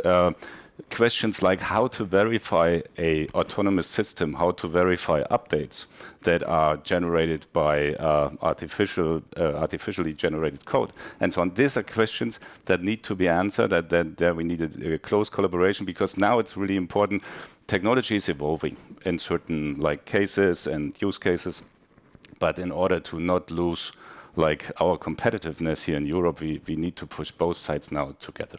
Questions like how to verify a autonomous system, how to verify updates that are generated by artificially generated code, and so on. These are questions that need to be answered. That there we need a close collaboration, because now it's really important. Technology is evolving in certain like cases and use cases, but in order to not lose like our competitiveness here in Europe, we need to push both sides now together.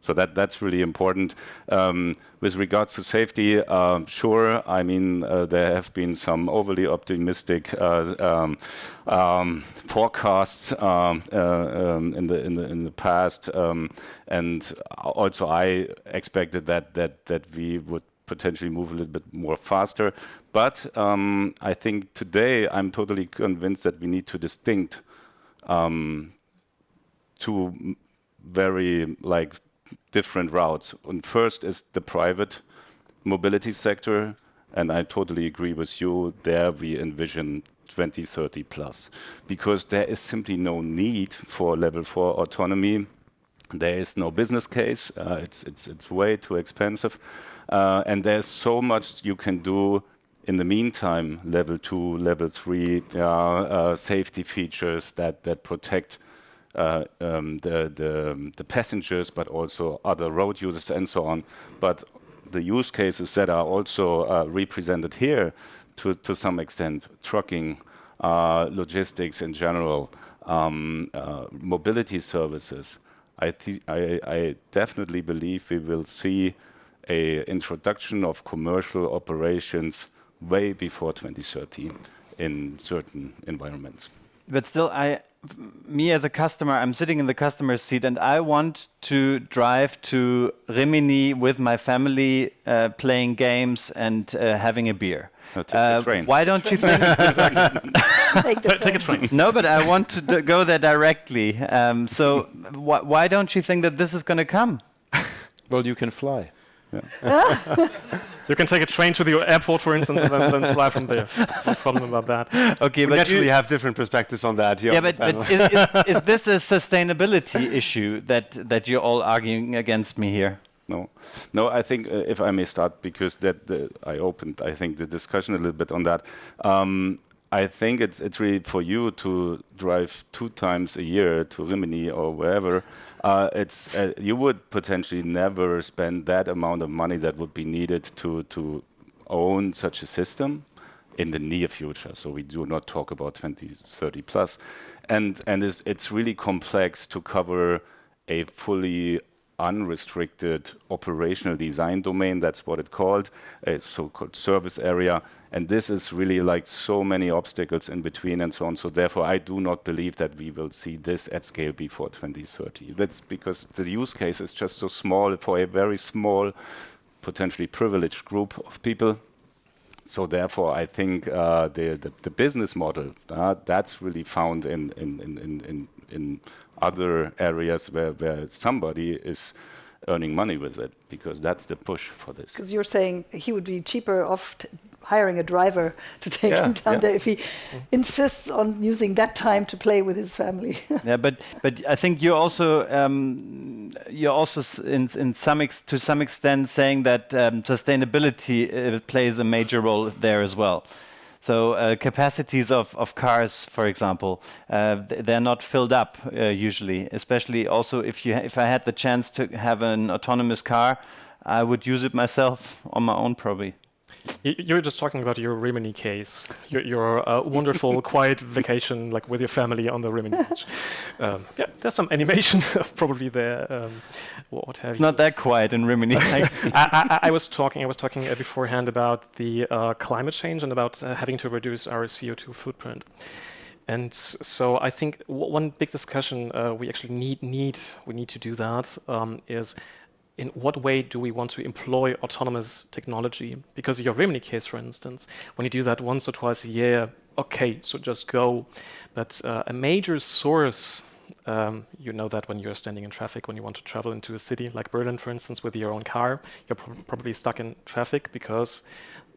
So that's really important. With regards to safety, sure, I mean, there have been some overly optimistic forecasts in the past, and also I expected that we would potentially move a little bit more faster. But I think today I'm totally convinced that we need to distinct two very like different routes. And first is the private mobility sector, and I totally agree with you. There we envision 2030 plus, because there is simply no need for level 4 autonomy. There is no business case. It's way too expensive, and there's so much you can do in the meantime. Level 2, level 3 safety features that protect the passengers, but also other road users and so on. But the use cases that are also represented here, to some extent, trucking, logistics in general, mobility services. I definitely believe we will see a introduction of commercial operations way before 2030 in certain environments. But still, me as a customer, I'm sitting in the customer's seat and I want to drive to Rimini with my family, playing games and having a beer. No, take the train. Why don't you think... Take a train. No, but I want to go there directly. So why don't you think that this is going to come? Well, you can fly. You can take a train to the airport, for instance, and then fly from there. No problem about that. Okay, We but naturally have different perspectives on that. Here yeah, on the but panel. is this a sustainability issue that you're all arguing against me here? No. I think if I may start, because I opened, I think, the discussion a little bit on that. I think it's really for you to drive 2 times a year to Rimini or wherever. You would potentially never spend that amount of money that would be needed to own such a system. in the near future. So we do not talk about 2030 plus. And it's really complex to cover a fully unrestricted operational design domain. That's what it's called, a so-called service area. And this is really like so many obstacles in between and so on. So therefore, I do not believe that we will see this at scale before 2030. That's because the use case is just so small for a very small, potentially privileged group of people. So therefore, I think the business model that's really found in other areas where somebody is earning money with it, because that's the push for this. Because you're saying he would be cheaper off hiring a driver to take him down there if he insists on using that time to play with his family. Yeah, but I think you're also to some extent saying that sustainability plays a major role there as well. So capacities of cars, for example, they're not filled up usually. Especially also if I had the chance to have an autonomous car, I would use it myself on my own probably. You're just talking about your Rimini case, your wonderful, quiet vacation, like with your family on the Rimini beach. Yeah, there's some animation probably there. What have it's not that quiet in Rimini. I was talking beforehand about the climate change and about having to reduce our CO2 footprint. And so I think one big discussion we actually need to do that is, in what way do we want to employ autonomous technology? Because your Rimini case, for instance, when you do that once or twice a year, okay, so just go. But a major source, you know that when you're standing in traffic, when you want to travel into a city like Berlin, for instance, with your own car, you're probably stuck in traffic because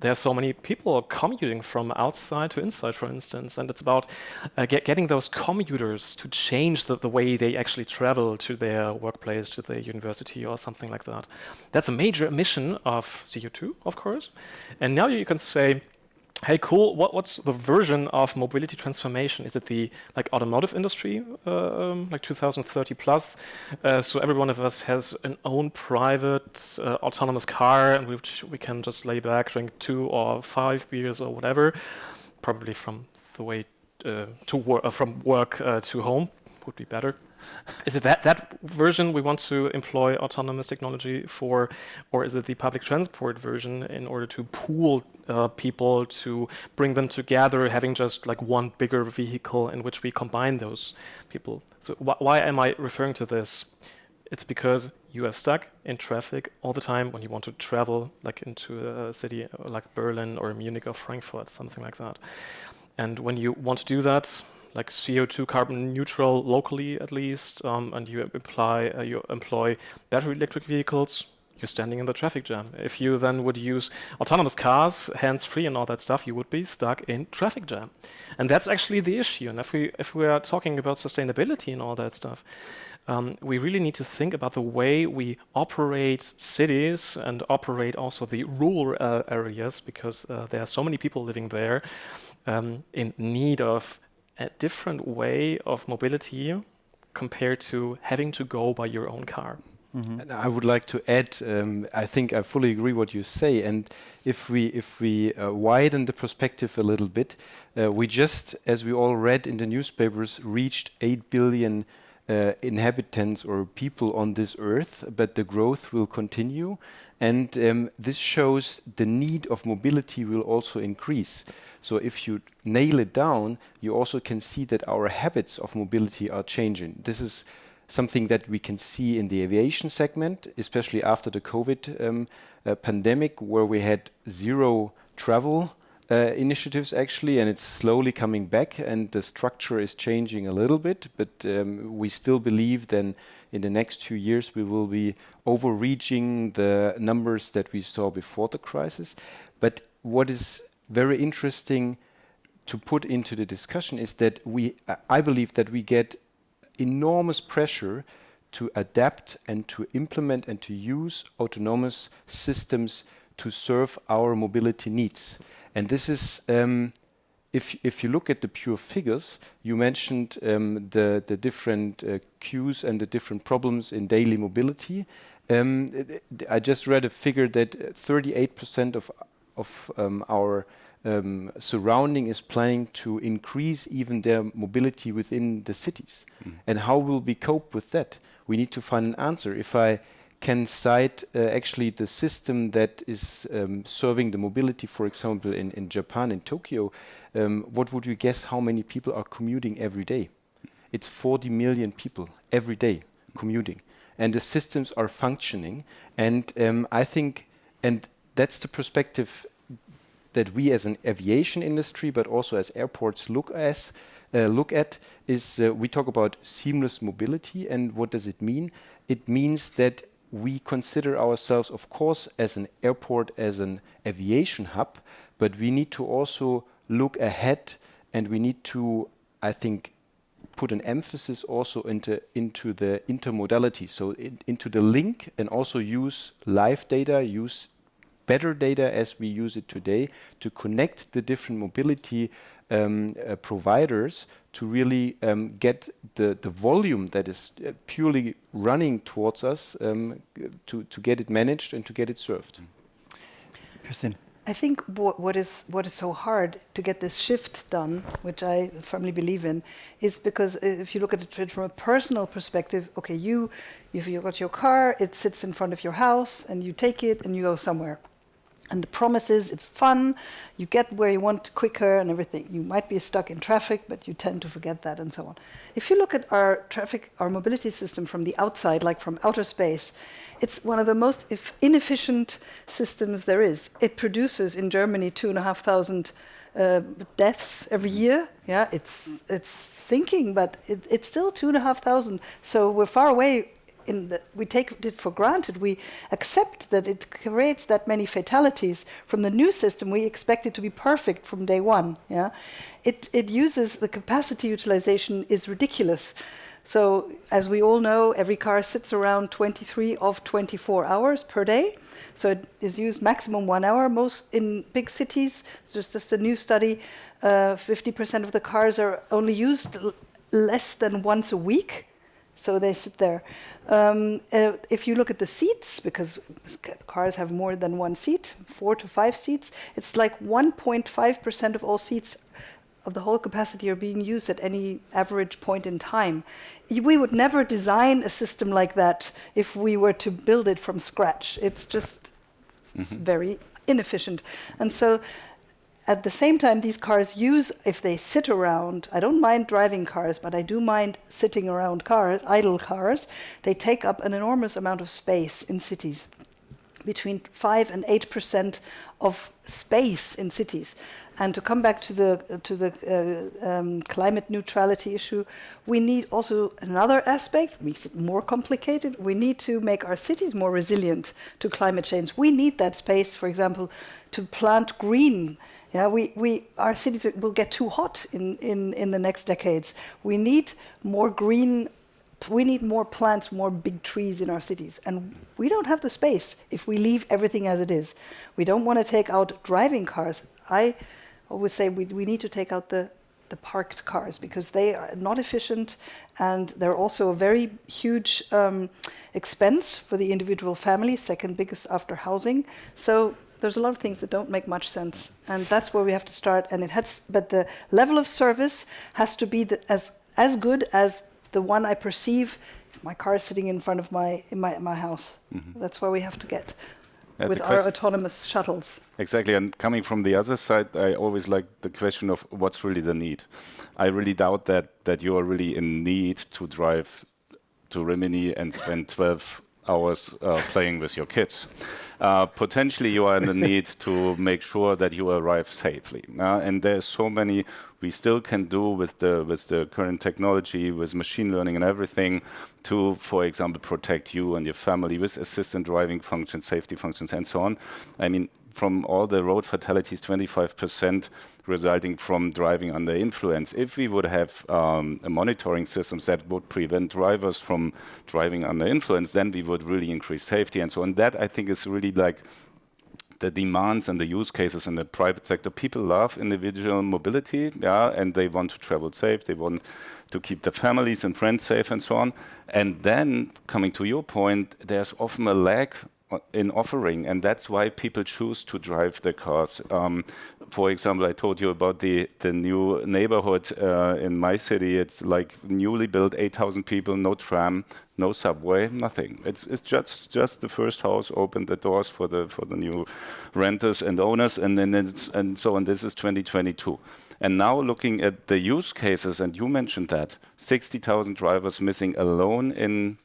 there are so many people commuting from outside to inside, for instance, and it's about getting those commuters to change the way they actually travel to their workplace, to their university or something like that. That's a major emission of CO2, of course. And now you can say, hey, cool, what's the version of mobility transformation? Is it the automotive industry, like 2030 plus? So every one of us has an own private autonomous car, and which we can just lay back, drink 2 or 5 beers or whatever, probably from the way from work to home would be better. Is it that version we want to employ autonomous technology for, or is it the public transport version in order to pool people, to bring them together, having just like one bigger vehicle in which we combine those people? So why am I referring to this? It's because you are stuck in traffic all the time when you want to travel like into a city like Berlin or Munich or Frankfurt, something like that. And when you want to do that, like CO2 carbon neutral locally at least, and you employ battery electric vehicles, you're standing in the traffic jam. If you then would use autonomous cars, hands-free and all that stuff, you would be stuck in traffic jam. And that's actually the issue. And if we are talking about sustainability and all that stuff, we really need to think about the way we operate cities and operate also the rural areas, because there are so many people living there in need of a different way of mobility compared to having to go by your own car. Mm-hmm. And I would like to add, I think I fully agree what you say. And if we widen the perspective a little bit, we just, as we all read in the newspapers, reached 8 billion inhabitants or people on this earth, but the growth will continue. And this shows the need of mobility will also increase. So if you nail it down, you also can see that our habits of mobility are changing. This is something that we can see in the aviation segment, especially after the COVID pandemic, where we had zero travel initiatives actually, and it's slowly coming back, and the structure is changing a little bit, but we still believe then in the next 2 years we will be overreaching the numbers that we saw before the crisis. But what is very interesting to put into the discussion is that I believe that we get enormous pressure to adapt and to implement and to use autonomous systems to serve our mobility needs. And this is, if you look at the pure figures, you mentioned the different queues and the different problems in daily mobility. I just read a figure that 38% of our surrounding is planning to increase even their mobility within the cities. And how will we cope with that? We need to find an answer. If I can cite actually the system that is serving the mobility, for example, in Japan, in Tokyo, what would you guess how many people are commuting every day? It's 40 million people every day commuting. And the systems are functioning. And I think, and that's the perspective that we as an aviation industry, but also as airports look at, is we talk about seamless mobility. And what does it mean? It means that we consider ourselves, of course, as an airport, as an aviation hub, but we need to also look ahead, and we need to, I think, put an emphasis also into the intermodality, so into the link, and also use live data, use better data as we use it today to connect the different mobility providers to really get the volume that is purely running towards us to get it managed and to get it served. Christine. I think what is so hard to get this shift done, which I firmly believe in, is because if you look at it from a personal perspective, okay, if you got your car, it sits in front of your house, and you take it and you go somewhere. And the promise is it's fun, you get where you want quicker and everything. You might be stuck in traffic, but you tend to forget that and so on. If you look at our mobility system from the outside, like from outer space, it's one of the most inefficient systems there is. It produces in Germany 2,500 deaths every year. Yeah, it's thinking, but it's still 2,500. So we're far away. We take it for granted. We accept that it creates that many fatalities. From the new system, we expect it to be perfect from day one. Yeah, it uses the capacity utilization is ridiculous. So as we all know, every car sits around 23 of 24 hours per day. So it is used maximum 1 hour. Most in big cities, it's just a new study, 50% of the cars are only used less than once a week. So they sit there. If you look at the seats, because cars have more than one seat, 4 to 5 seats, it's like 1.5% of all seats of the whole capacity are being used at any average point in time. We would never design a system like that if we were to build it from scratch. It's just it's very inefficient. And so at the same time, these cars use, if they sit around, I don't mind driving cars, but I do mind sitting around cars, idle cars. They take up an enormous amount of space in cities, between 5 and 8% of space in cities. And to come back to the climate neutrality issue, we need also another aspect, makes it more complicated. We need to make our cities more resilient to climate change. We need that space, for example, to plant green. Yeah, our cities will get too hot in the next decades. We need more green. We need more plants, more big trees in our cities. And we don't have the space if we leave everything as it is. We don't want to take out driving cars. I always say we need to take out the parked cars because they are not efficient, and they're also a very huge expense for the individual family, second biggest after housing. So there's a lot of things that don't make much sense, and that's where we have to start. And but the level of service has to be as good as the one I perceive if my car is sitting in front of my house. That's where we have to get with our autonomous shuttles. Exactly, and coming from the other side, I always like the question of what's really the need. I really doubt that you are really in need to drive to Rimini and spend 12 hours playing with your kids. Potentially you are in the need to make sure that you arrive safely. And there's so many we still can do with the current technology, with machine learning and everything to, for example, protect you and your family with assistant driving functions, safety functions, and so on. I mean, from all the road fatalities, 25% resulting from driving under influence. If we would have a monitoring systems that would prevent drivers from driving under influence, then we would really increase safety and so on. That, I think, is really like the demands and the use cases in the private sector. People love individual mobility, yeah, and they want to travel safe. They want to keep their families and friends safe and so on. And then, coming to your point, there's often a lack in offering, and that's why people choose to drive their cars For example, I told you about the new neighborhood in my city. It's like newly built, 8,000 people, no tram, no subway, nothing. It's just the first house opened the doors for the new renters and owners, and then and so on. This is 2022. And now looking at the use cases, and you mentioned that 60,000 drivers missing alone in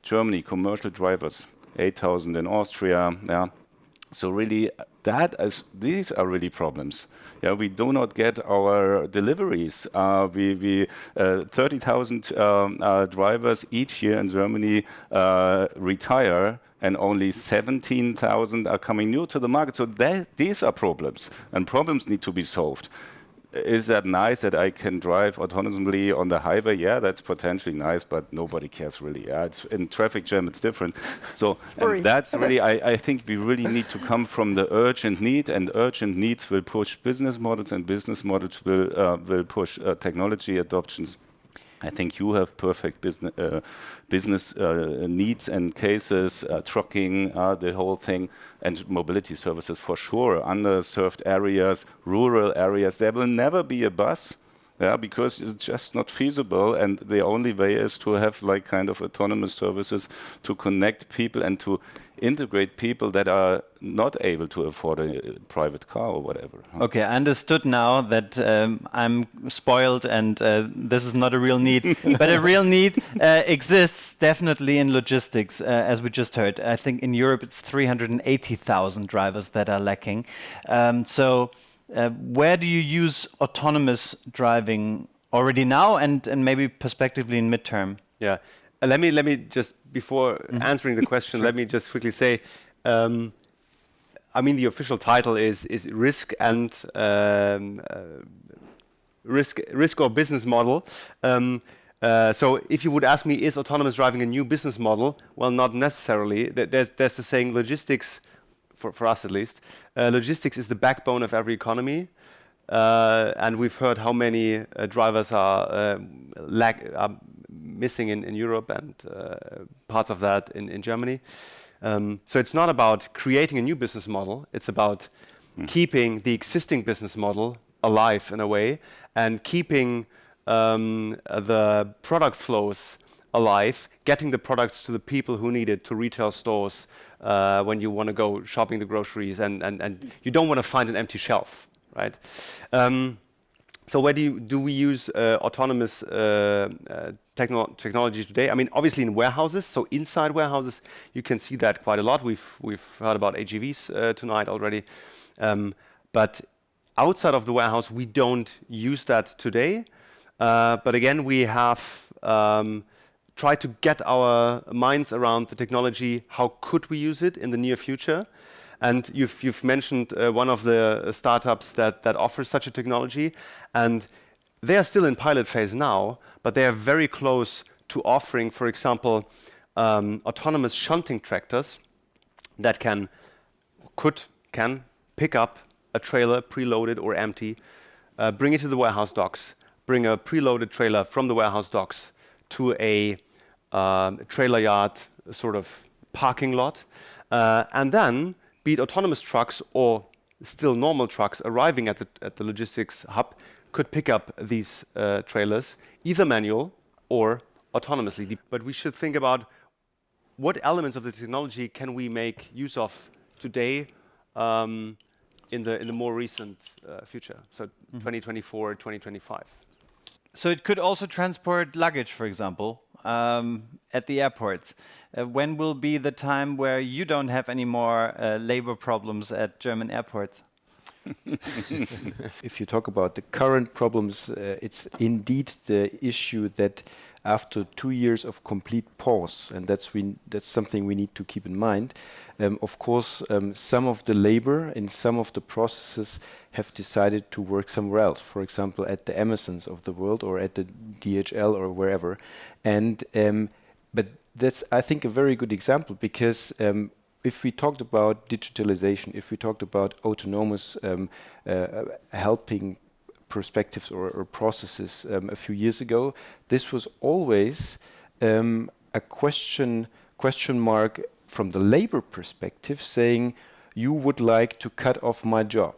Germany, commercial drivers, 8,000 in Austria. Yeah. So really, these are really problems. Yeah, we do not get our deliveries. 30,000 drivers each year in Germany retire, and only 17,000 are coming new to the market. So these are problems, and problems need to be solved. Is that nice that I can drive autonomously on the highway? Yeah, that's potentially nice, but nobody cares really. Yeah, it's in traffic jam, it's different. So and that's really, I think we really need to come from the urgent need, and urgent needs will push business models, and business models will push technology adoptions. I think you have perfect business needs and cases, trucking, the whole thing, and mobility services for sure. Underserved areas, rural areas, there will never be a bus, yeah, because it's just not feasible. And the only way is to have like kind of autonomous services to connect people and to integrate people that are not able to afford a private car or whatever. Okay, I understood now that I'm spoiled and this is not a real need. But a real need exists definitely in logistics, as we just heard. I think in Europe it's 380,000 drivers that are lacking. Where do you use autonomous driving already now and maybe prospectively in midterm? Yeah. Let me just, before answering the question, let me just quickly say, I mean, the official title is risk and risk or business model. So if you would ask me, is autonomous driving a new business model? Well, not necessarily. There's the saying, logistics, for us at least, logistics is the backbone of every economy. And we've heard how many drivers are missing in Europe and parts of that in Germany. So it's not about creating a new business model. It's about keeping the existing business model alive in a way, and keeping the product flows alive, getting the products to the people who need it, to retail stores when you want to go shopping the groceries, and you don't want to find an empty shelf, right? So where do we use autonomous technology today? I mean, obviously in warehouses. So inside warehouses, you can see that quite a lot. We've heard about AGVs tonight already. But outside of the warehouse, we don't use that today. But again, we have tried to get our minds around the technology. How could we use it in the near future? And you've mentioned one of the startups that offers such a technology, and they are still in pilot phase now, but they are very close to offering, for example, autonomous shunting tractors that can pick up a trailer preloaded or empty, bring it to the warehouse docks, bring a preloaded trailer from the warehouse docks to a trailer yard sort of parking lot, and then be it autonomous trucks or still normal trucks arriving at the logistics hub could pick up these trailers, either manual or autonomously. But we should think about what elements of the technology can we make use of today in the more recent future, so 2024, 2025. So it could also transport luggage, for example, at the airports. When will be the time where you don't have any more labor problems at German airports? If you talk about the current problems, it's indeed the issue that after 2 years of complete pause, and that's something we need to keep in mind. Of course, some of the labor in some of the processes have decided to work somewhere else. For example, at the Amazons of the world, or at the DHL, or wherever. And but that's, I think, a very good example, because if we talked about digitalization, if we talked about autonomous helping perspectives or processes a few years ago, this was always a question mark from the labor perspective, saying, you would like to cut off my job.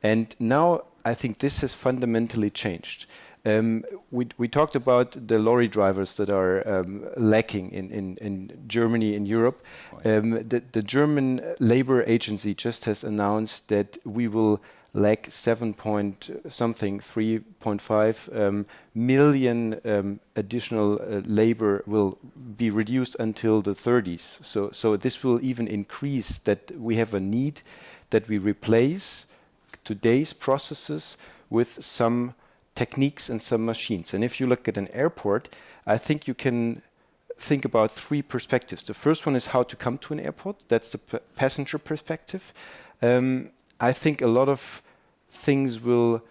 And now I think this has fundamentally changed. We talked about the lorry drivers that are lacking in Germany, in Europe. The German labor agency just has announced that we will lack 3.5 million additional labor will be reduced until the 30s. So this will even increase, that we have a need that we replace today's processes with some techniques and some machines. And if you look at an airport, I think you can think about three perspectives. The first one is how to come to an airport. That's the passenger perspective. I think a lot of things will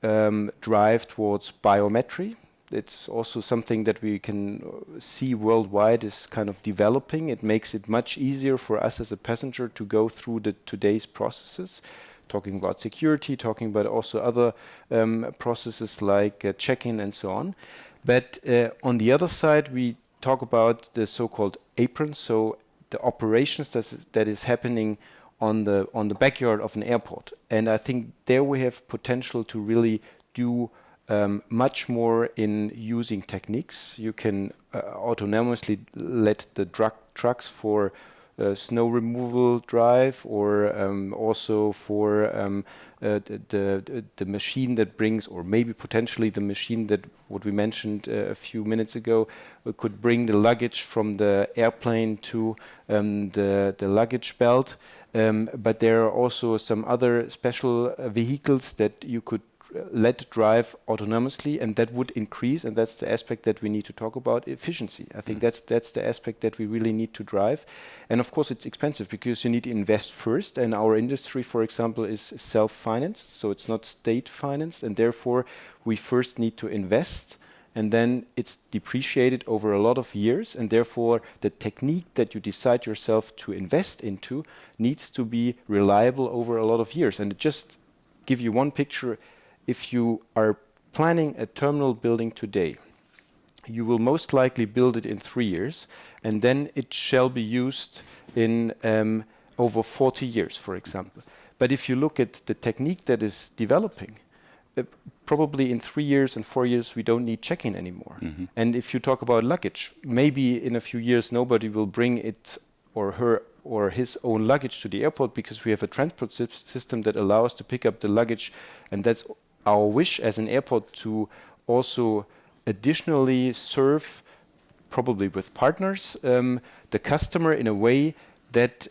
drive towards biometry. It's also something that we can see worldwide is kind of developing. It makes it much easier for us as a passenger to go through today's processes. Talking about security, talking about also other processes like check-in and so on. But on the other side, we talk about the so-called aprons, so the operations that is happening on the backyard of an airport. And I think there we have potential to really do much more in using techniques. You can autonomously let the trucks for snow removal drive, or also for the machine that brings, or maybe potentially the machine that what we mentioned a few minutes ago could bring the luggage from the airplane to the luggage belt. But there are also some other special vehicles that you could let drive autonomously, and that would increase, and that's the aspect that we need to talk about, efficiency. I think that's the aspect that we really need to drive. And of course it's expensive because you need to invest first, and our industry, for example, is self-financed, so it's not state-financed, and therefore we first need to invest, and then it's depreciated over a lot of years, and therefore the technique that you decide yourself to invest into needs to be reliable over a lot of years. And just give you one picture, if you are planning a terminal building today, you will most likely build it in 3 years, and then it shall be used in over 40 years, for example. But if you look at the technique that is developing, probably in 3 years and 4 years we don't need check-in anymore. And if you talk about luggage, maybe in a few years nobody will bring it or her or his own luggage to the airport, because we have a transport system that allows to pick up the luggage, and that's our wish as an airport, to also additionally serve, probably with partners, the customer in a way that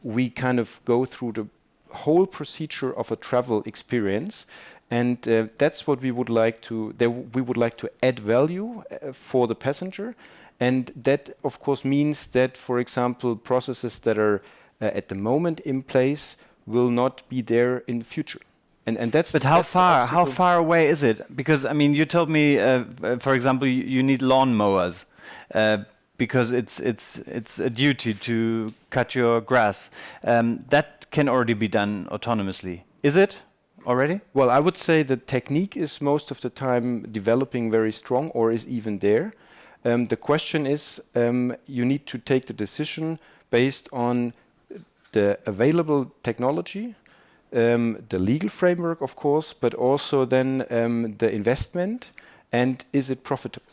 we kind of go through the whole procedure of a travel experience. And that's what we would like to, we would like to add value for the passenger. And that, of course, means that, for example, processes that are at the moment in place will not be there in the future. And that's. But how far away is it? Because I mean, you told me, for example, you need lawn mowers because it's a duty to cut your grass. That can already be done autonomously. Is it already? Well, I would say the technique is most of the time developing very strong, or is even there. The question is, you need to take the decision based on the available technology, the legal framework, of course, but also then the investment, and is it profitable?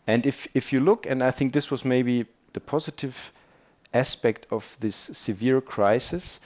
And if you look, and I think this was maybe the positive aspect of this severe crisis,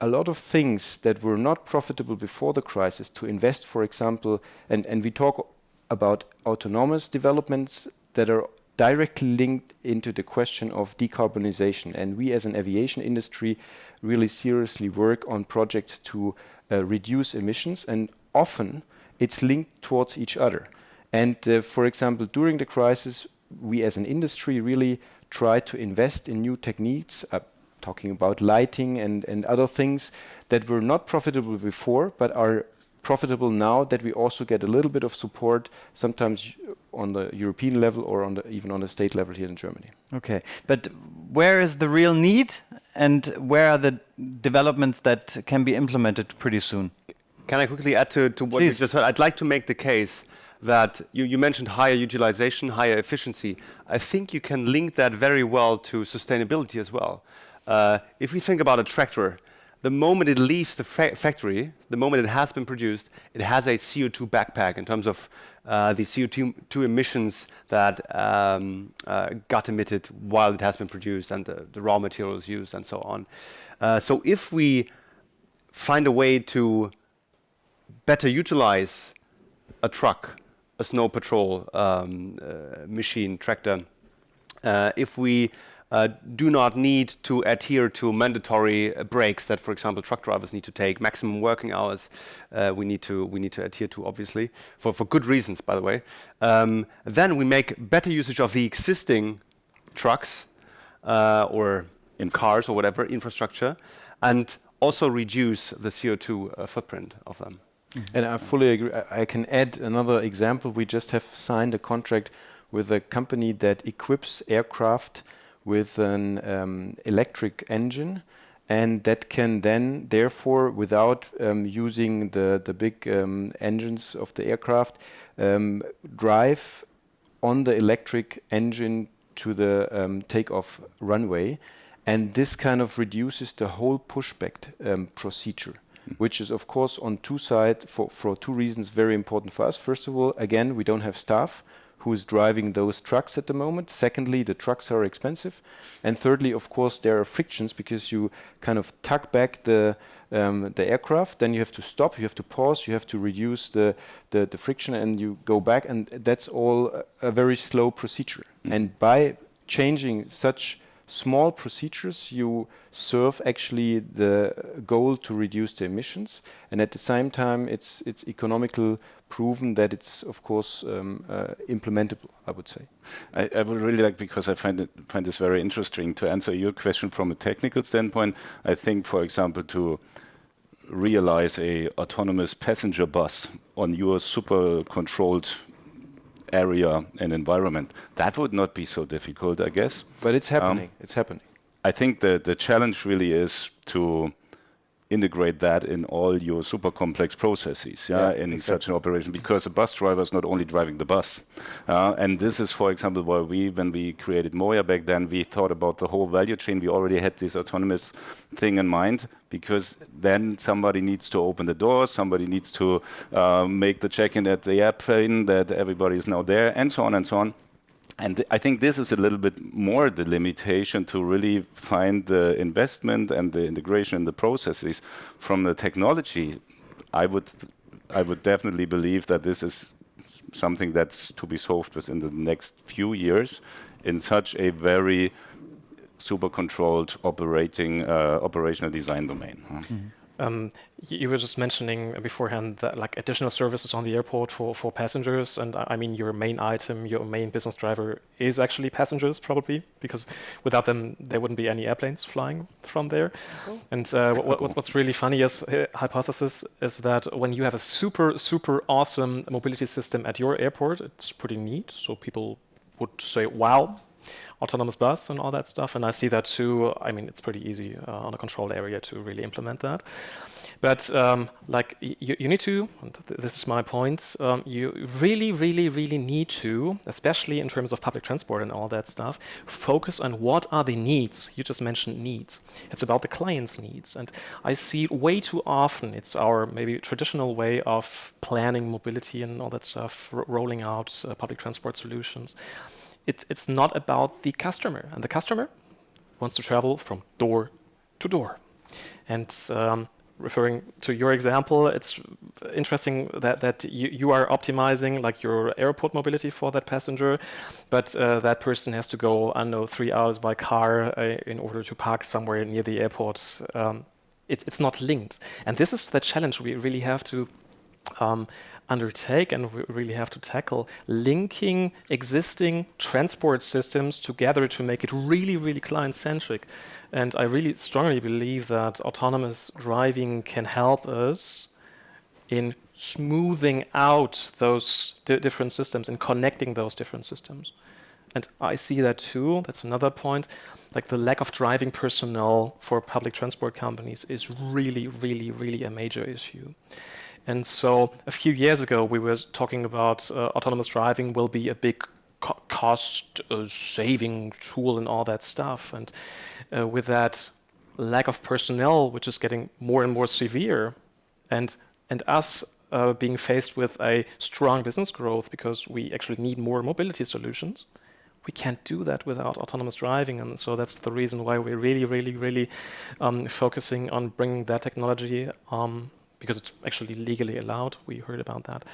a lot of things that were not profitable before the crisis to invest, for example, and we talk about autonomous developments that are directly linked into the question of decarbonization. And we as an aviation industry really seriously work on projects to reduce emissions, and often it's linked towards each other. And for example, during the crisis, we as an industry really try to invest in new techniques, talking about lighting and other things that were not profitable before, but are profitable now, that we also get a little bit of support, sometimes on the European level or even on the state level here in Germany. Okay, but where is the real need, and where are the developments that can be implemented pretty soon? Can I quickly add to what you just heard? I'd like to make the case that you mentioned higher utilization, higher efficiency. I think you can link that very well to sustainability as well. If we think about a tractor the moment it leaves the factory, the moment it has been produced, it has a CO2 backpack in terms of the CO2 emissions that got emitted while it has been produced and the raw materials used and so on. So if we find a way to better utilize a truck, a snow patrol machine, tractor, if we do not need to adhere to mandatory breaks that, for example, truck drivers need to take, maximum working hours we need to adhere to, obviously, for good reasons, by the way. Then we make better usage of the existing trucks or in cars or whatever infrastructure, and also reduce the CO2 footprint of them. And I fully agree. I can add another example. We just have signed a contract with a company that equips aircraft with an electric engine, and that can then, therefore, without using the big engines of the aircraft, drive on the electric engine to the takeoff runway. And this kind of reduces the whole pushback procedure, which is, of course, on two sides, for two reasons, very important for us. First of all, again, we don't have staff who is driving those trucks at the moment. Secondly, the trucks are expensive. And thirdly, of course, there are frictions because you kind of tug back the aircraft, then you have to stop, you have to pause, you have to reduce the friction, and you go back, and that's all a very slow procedure. And by changing such small procedures, you serve actually the goal to reduce the emissions, and at the same time it's economical proven that it's, of course, implementable, I would say. I would really like, because I find this very interesting, to answer your question from a technical standpoint. I think, for example, to realize a autonomous passenger bus on your super controlled area and environment, that would not be so difficult, I guess. But it's happening. It's happening. I think the challenge really is to integrate that in all your super complex processes, in exactly. Such an operation, because a bus driver is not only driving the bus. And this is, for example, why when we created Moya back then, we thought about the whole value chain. We already had this autonomous thing in mind, because then somebody needs to open the door, somebody needs to make the check-in at the airplane, that everybody is now there, and so on and so on. And I think this is a little bit more the limitation, to really find the investment and the integration in the processes from the technology. I would definitely believe that this is something that's to be solved within the next few years in such a very super controlled operational design domain. You were just mentioning beforehand that like additional services on the airport for passengers, and I mean your main item, your main business driver is actually passengers, probably, because without them there wouldn't be any airplanes flying from there. Oh. And what's really funny as hypothesis is that when you have a super awesome mobility system at your airport, it's pretty neat. So people would say, "Wow, autonomous bus," and all that stuff. And I see that too. I mean, it's pretty easy on a controlled area to really implement that. But like you need to, and this is my point, you really need to, especially in terms of public transport and all that stuff, focus on what are the needs. You just mentioned needs. It's about the client's needs. And I see way too often, it's our maybe traditional way of planning mobility and all that stuff, rolling out public transport solutions. It's not about the customer, and the customer wants to travel from door to door. And referring to your example, it's interesting that you are optimizing like your airport mobility for that passenger, but that person has to go, I don't know, 3 hours by car in order to park somewhere near the airport. It's not linked. And this is the challenge we really have to undertake, and we really have to tackle, linking existing transport systems together to make it really client-centric. And I really strongly believe that autonomous driving can help us in smoothing out those different systems and connecting those different systems. And I see that too. That's another point. Like the lack of driving personnel for public transport companies is really a major issue. And so a few years ago, we were talking about autonomous driving will be a big cost-saving tool and all that stuff. And with that lack of personnel, which is getting more and more severe, and us being faced with a strong business growth because we actually need more mobility solutions, we can't do that without autonomous driving. And so that's the reason why we're really focusing on bringing that technology, because it's actually legally allowed. We heard about that.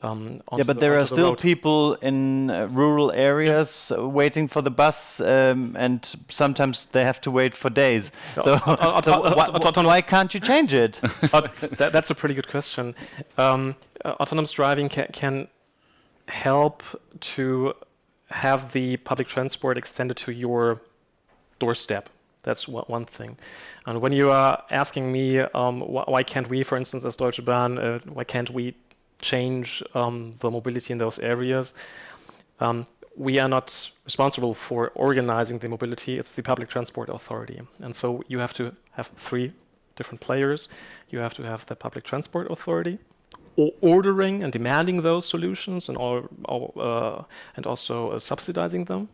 Yeah, but there are still people in rural areas waiting for the bus, and sometimes they have to wait for days. So why can't you change it? That's a pretty good question. Autonomous driving can help to have the public transport extended to your doorstep. That's one thing. And when you are asking me why can't we, for instance, as Deutsche Bahn, why can't we change the mobility in those areas? We are not responsible for organizing the mobility. It's the public transport authority. And so you have to have 3 different players. You have to have the public transport authority ordering and demanding those solutions, and also subsidizing them,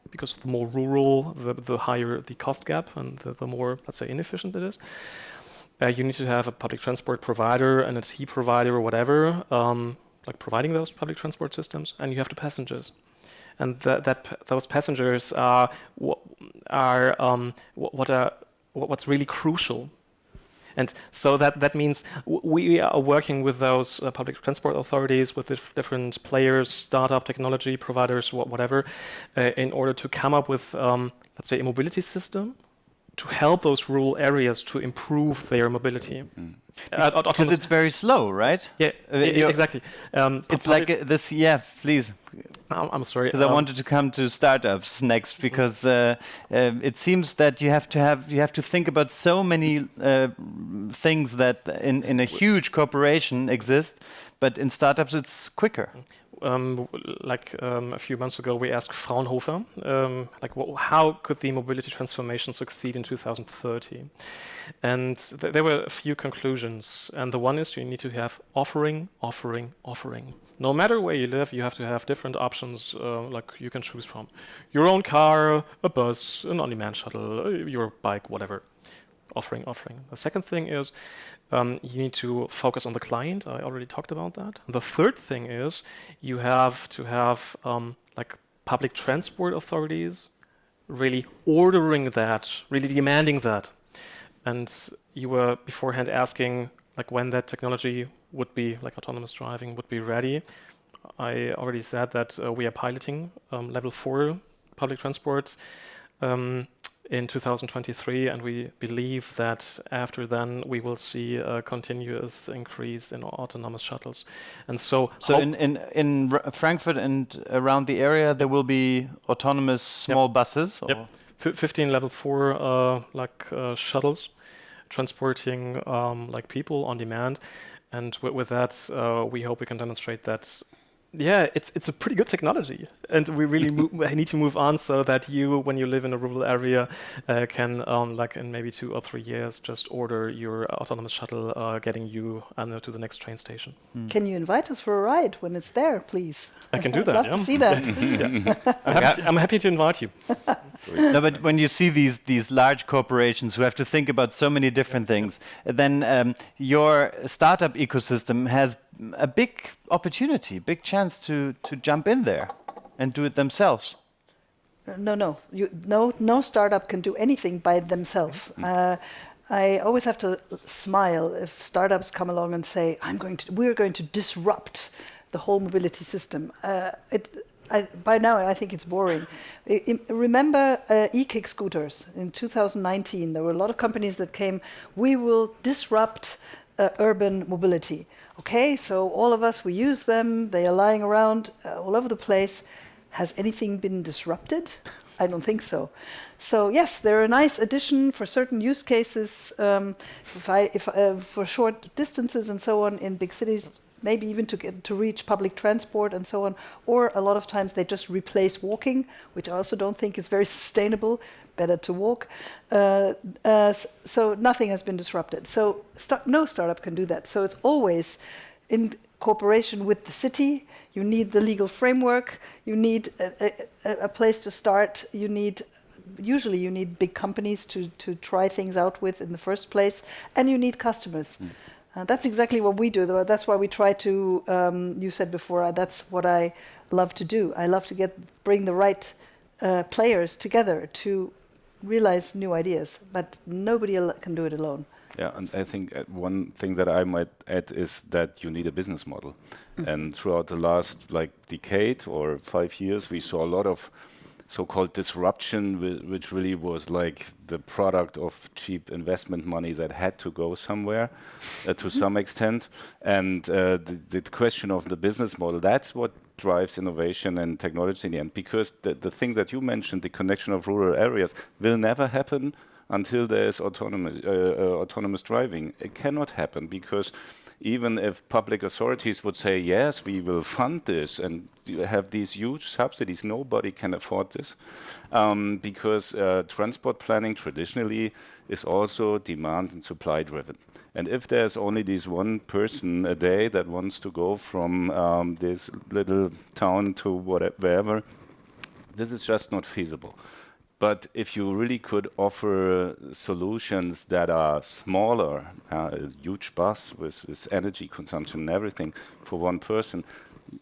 because the more rural, the higher the cost gap, and the more, let's say, inefficient it is. You need to have a public transport provider and a T provider or whatever, like providing those public transport systems, and you have the passengers. And those passengers are what's really crucial. And so that means we are working with those public transport authorities, with different players, startup technology providers, whatever, in order to come up with, let's say, a mobility system to help those rural areas to improve their mobility. Because it's very slow, right? Yeah, exactly. It's like this. Yeah, please. I'm sorry. Because I wanted to come to startups next, because it seems that you have to think about so many things that in a huge corporation exist, but in startups it's quicker. A few months ago, we asked Fraunhofer, how could the mobility transformation succeed in 2030? And there were a few conclusions. And the one is you need to have offering. No matter where you live, you have to have different options, you can choose from. Your own car, a bus, an on-demand shuttle, your bike, whatever. Offering. The second thing is you need to focus on the client. I already talked about that. The third thing is you have to have public transport authorities really ordering that, really demanding that. And you were beforehand asking when that technology would be, autonomous driving, would be ready. I already said that we are piloting level 4 public transport in 2023, and we believe that after then we will see a continuous increase in autonomous shuttles. And so in Frankfurt and around the area there will be autonomous small buses? Yep. 15 level 4 shuttles transporting people on demand. And with that we hope we can demonstrate that it's a pretty good technology, and we really need to move on so that you, when you live in a rural area, can in maybe 2 or 3 years just order your autonomous shuttle getting you to the next train station. Can you invite us for a ride when it's there, please? I can do that. Love to see that. I'm happy to invite you. No, but when you see these large corporations who have to think about so many different things, then your startup ecosystem has a big opportunity, big chance to jump in there and do it themselves. No startup can do anything by themselves. I always have to smile if startups come along and say, we're going to disrupt the whole mobility system. By now, I think it's boring. Remember e-kick scooters in 2019? There were a lot of companies that came, we will disrupt urban mobility. Okay, so all of us, we use them. They are lying around all over the place. Has anything been disrupted? I don't think so. So yes, they're a nice addition for certain use cases, for short distances and so on in big cities, maybe even to reach public transport and so on. Or a lot of times they just replace walking, which I also don't think is very sustainable. Better to walk. So nothing has been disrupted. So no startup can do that. So it's always in cooperation with the city. You need the legal framework. You need a place to start. You need usually you need big companies to try things out with in the first place, and you need customers. That's exactly what we do. That's why we try to. You said before, that's what I love to do. I love to bring the right players together to realize new ideas, but nobody can do it alone. Yeah, and I think one thing that I might add is that you need a business model. And throughout the last decade or 5 years, we saw a lot of so-called disruption, which really was like the product of cheap investment money that had to go somewhere to some extent. And the question of the business model, that's what drives innovation and technology in the end. Because the thing that you mentioned, the connection of rural areas, will never happen until there is autonomous driving. It cannot happen because even if public authorities would say, yes, we will fund this and have these huge subsidies, nobody can afford this because transport planning traditionally is also demand and supply driven. And if there's only this one person a day that wants to go from this little town to wherever, this is just not feasible. But if you really could offer solutions that are smaller, a huge bus with energy consumption and everything for one person,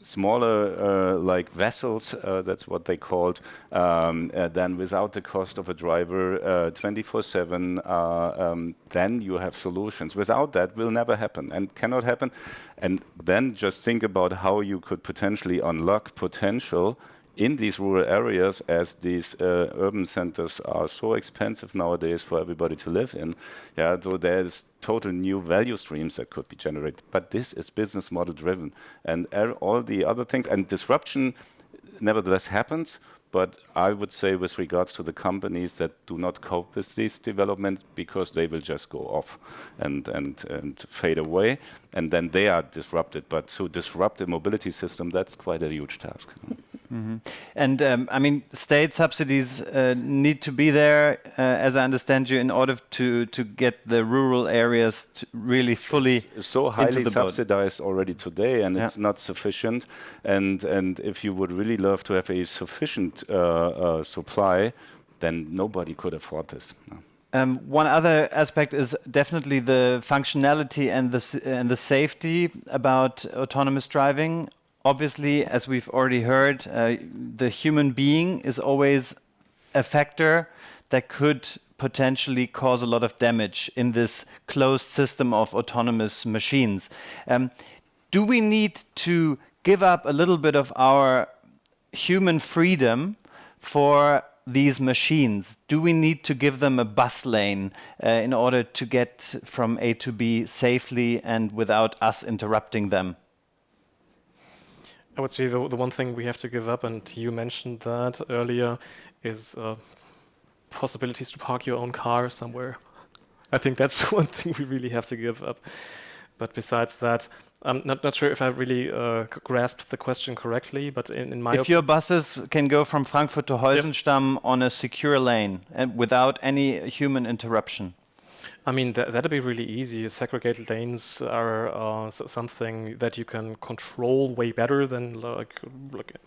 smaller like vessels, that's what they called, then without the cost of a driver 24/7, then you have solutions. Without that, will never happen and cannot happen. And then just think about how you could potentially unlock potential in these rural areas, as these urban centers are so expensive nowadays for everybody to live in. Yeah, so there's total new value streams that could be generated. But this is business model driven, and all the other things and disruption nevertheless happens. But I would say with regards to the companies that do not cope with these developments, because they will just go off and fade away, and then they are disrupted. But to disrupt a mobility system, that's quite a huge task. And I mean, state subsidies need to be there, as I understand you, in order to get the rural areas to really fully it's so highly into the boat. subsidized already today, and it's not sufficient. And if you would really love to have a sufficient supply, then nobody could afford this. No. One other aspect is definitely the functionality and the safety about autonomous driving. Obviously, as we've already heard, the human being is always a factor that could potentially cause a lot of damage in this closed system of autonomous machines. Do we need to give up a little bit of our human freedom for these machines? Do we need to give them a bus lane in order to get from A to B safely and without us interrupting them? I would say the one thing we have to give up, and you mentioned that earlier, is possibilities to park your own car somewhere. I think that's one thing we really have to give up. But besides that, I'm not sure if I really grasped the question correctly, but in my If your buses can go from Frankfurt to Heusenstamm on a secure lane and without any human interruption. I mean, that'd be really easy. Segregated lanes are something that you can control way better than like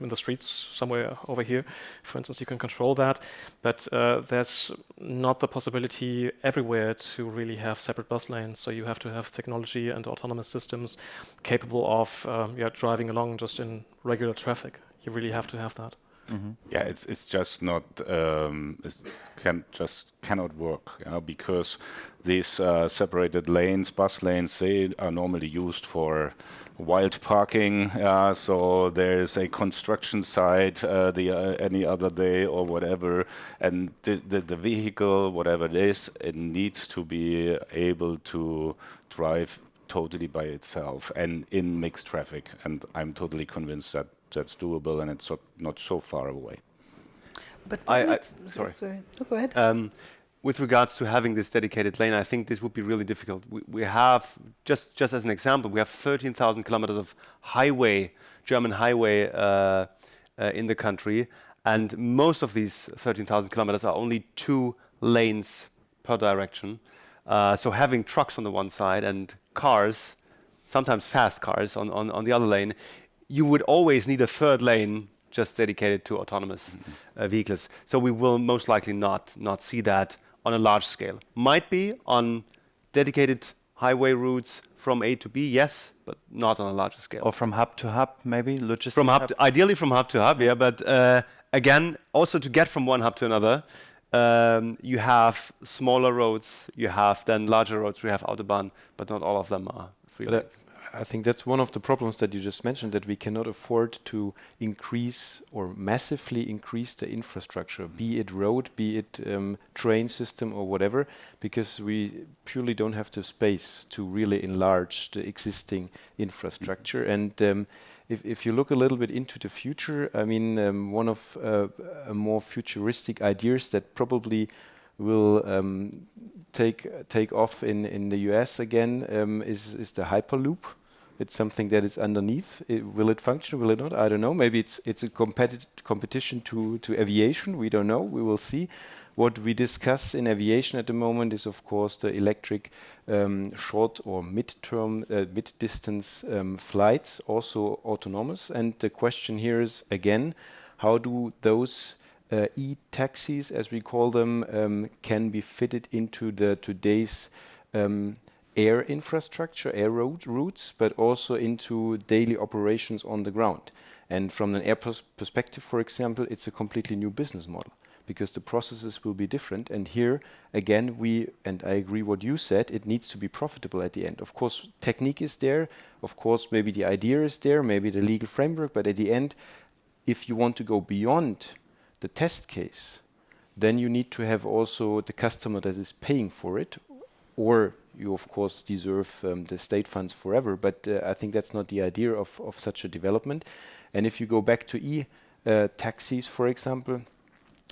in the streets somewhere over here. For instance, you can control that, but there's not the possibility everywhere to really have separate bus lanes. So you have to have technology and autonomous systems capable of driving along just in regular traffic. You really have to have that. Yeah, it's just not cannot work, because these separated lanes, bus lanes, they are normally used for wild parking. So there's a construction site any other day or whatever, and the vehicle, whatever it is, it needs to be able to drive totally by itself and in mixed traffic. And I'm totally convinced that that's doable, and it's not so far away. But sorry. Oh, go ahead. With regards to having this dedicated lane, I think this would be really difficult. We have, just as an example, we have 13,000 kilometers of highway, German highway in the country, and most of these 13,000 kilometers are only 2 lanes per direction. So having trucks on the one side and cars, sometimes fast cars, on the other lane, you would always need a third lane just dedicated to autonomous vehicles. So we will most likely not see that on a large scale. Might be on dedicated highway routes from A to B, yes, but not on a larger scale. Or from hub to hub, maybe logistics. From hub, ideally from hub to hub, yeah. But again, also to get from one hub to another, you have smaller roads, you have then larger roads, we have Autobahn, but not all of them are free lanes. I think that's one of the problems that you just mentioned, that we cannot afford to increase or massively increase the infrastructure, be it road, be it train system or whatever, because we purely don't have the space to really enlarge the existing infrastructure. And if you look a little bit into the future, I mean, one of a more futuristic ideas that probably will take off in the US again is the Hyperloop. It's something that is underneath. Will it function? Will it not? I don't know. Maybe it's a competition to aviation. We don't know. We will see. What we discuss in aviation at the moment is, of course, the electric short or mid-distance flights, also autonomous. And the question here is, again, how do those e-taxis, as we call them, can be fitted into the today's air infrastructure, air routes, but also into daily operations on the ground. And from an air perspective, for example, it's a completely new business model, because the processes will be different. And here, again, and I agree what you said, it needs to be profitable at the end. Of course, technique is there. Of course, maybe the idea is there, maybe the legal framework, but at the end, if you want to go beyond the test case, then you need to have also the customer that is paying for it, or you of course deserve the state funds forever. But I think that's not the idea of such a development. And if you go back to taxis, for example,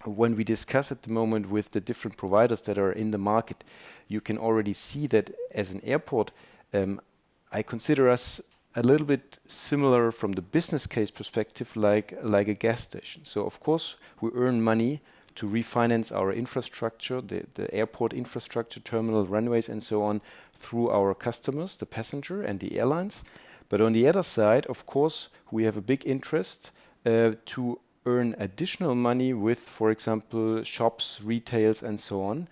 when we discuss at the moment with the different providers that are in the market, you can already see that as an airport, I consider us a little bit similar from the business case perspective, like a gas station. So of course we earn money to refinance our infrastructure, the airport infrastructure, terminal, runways, and so on, through our customers, the passenger and the airlines. But on the other side, of course, we have a big interest to earn additional money with, for example, shops, retails, and so on,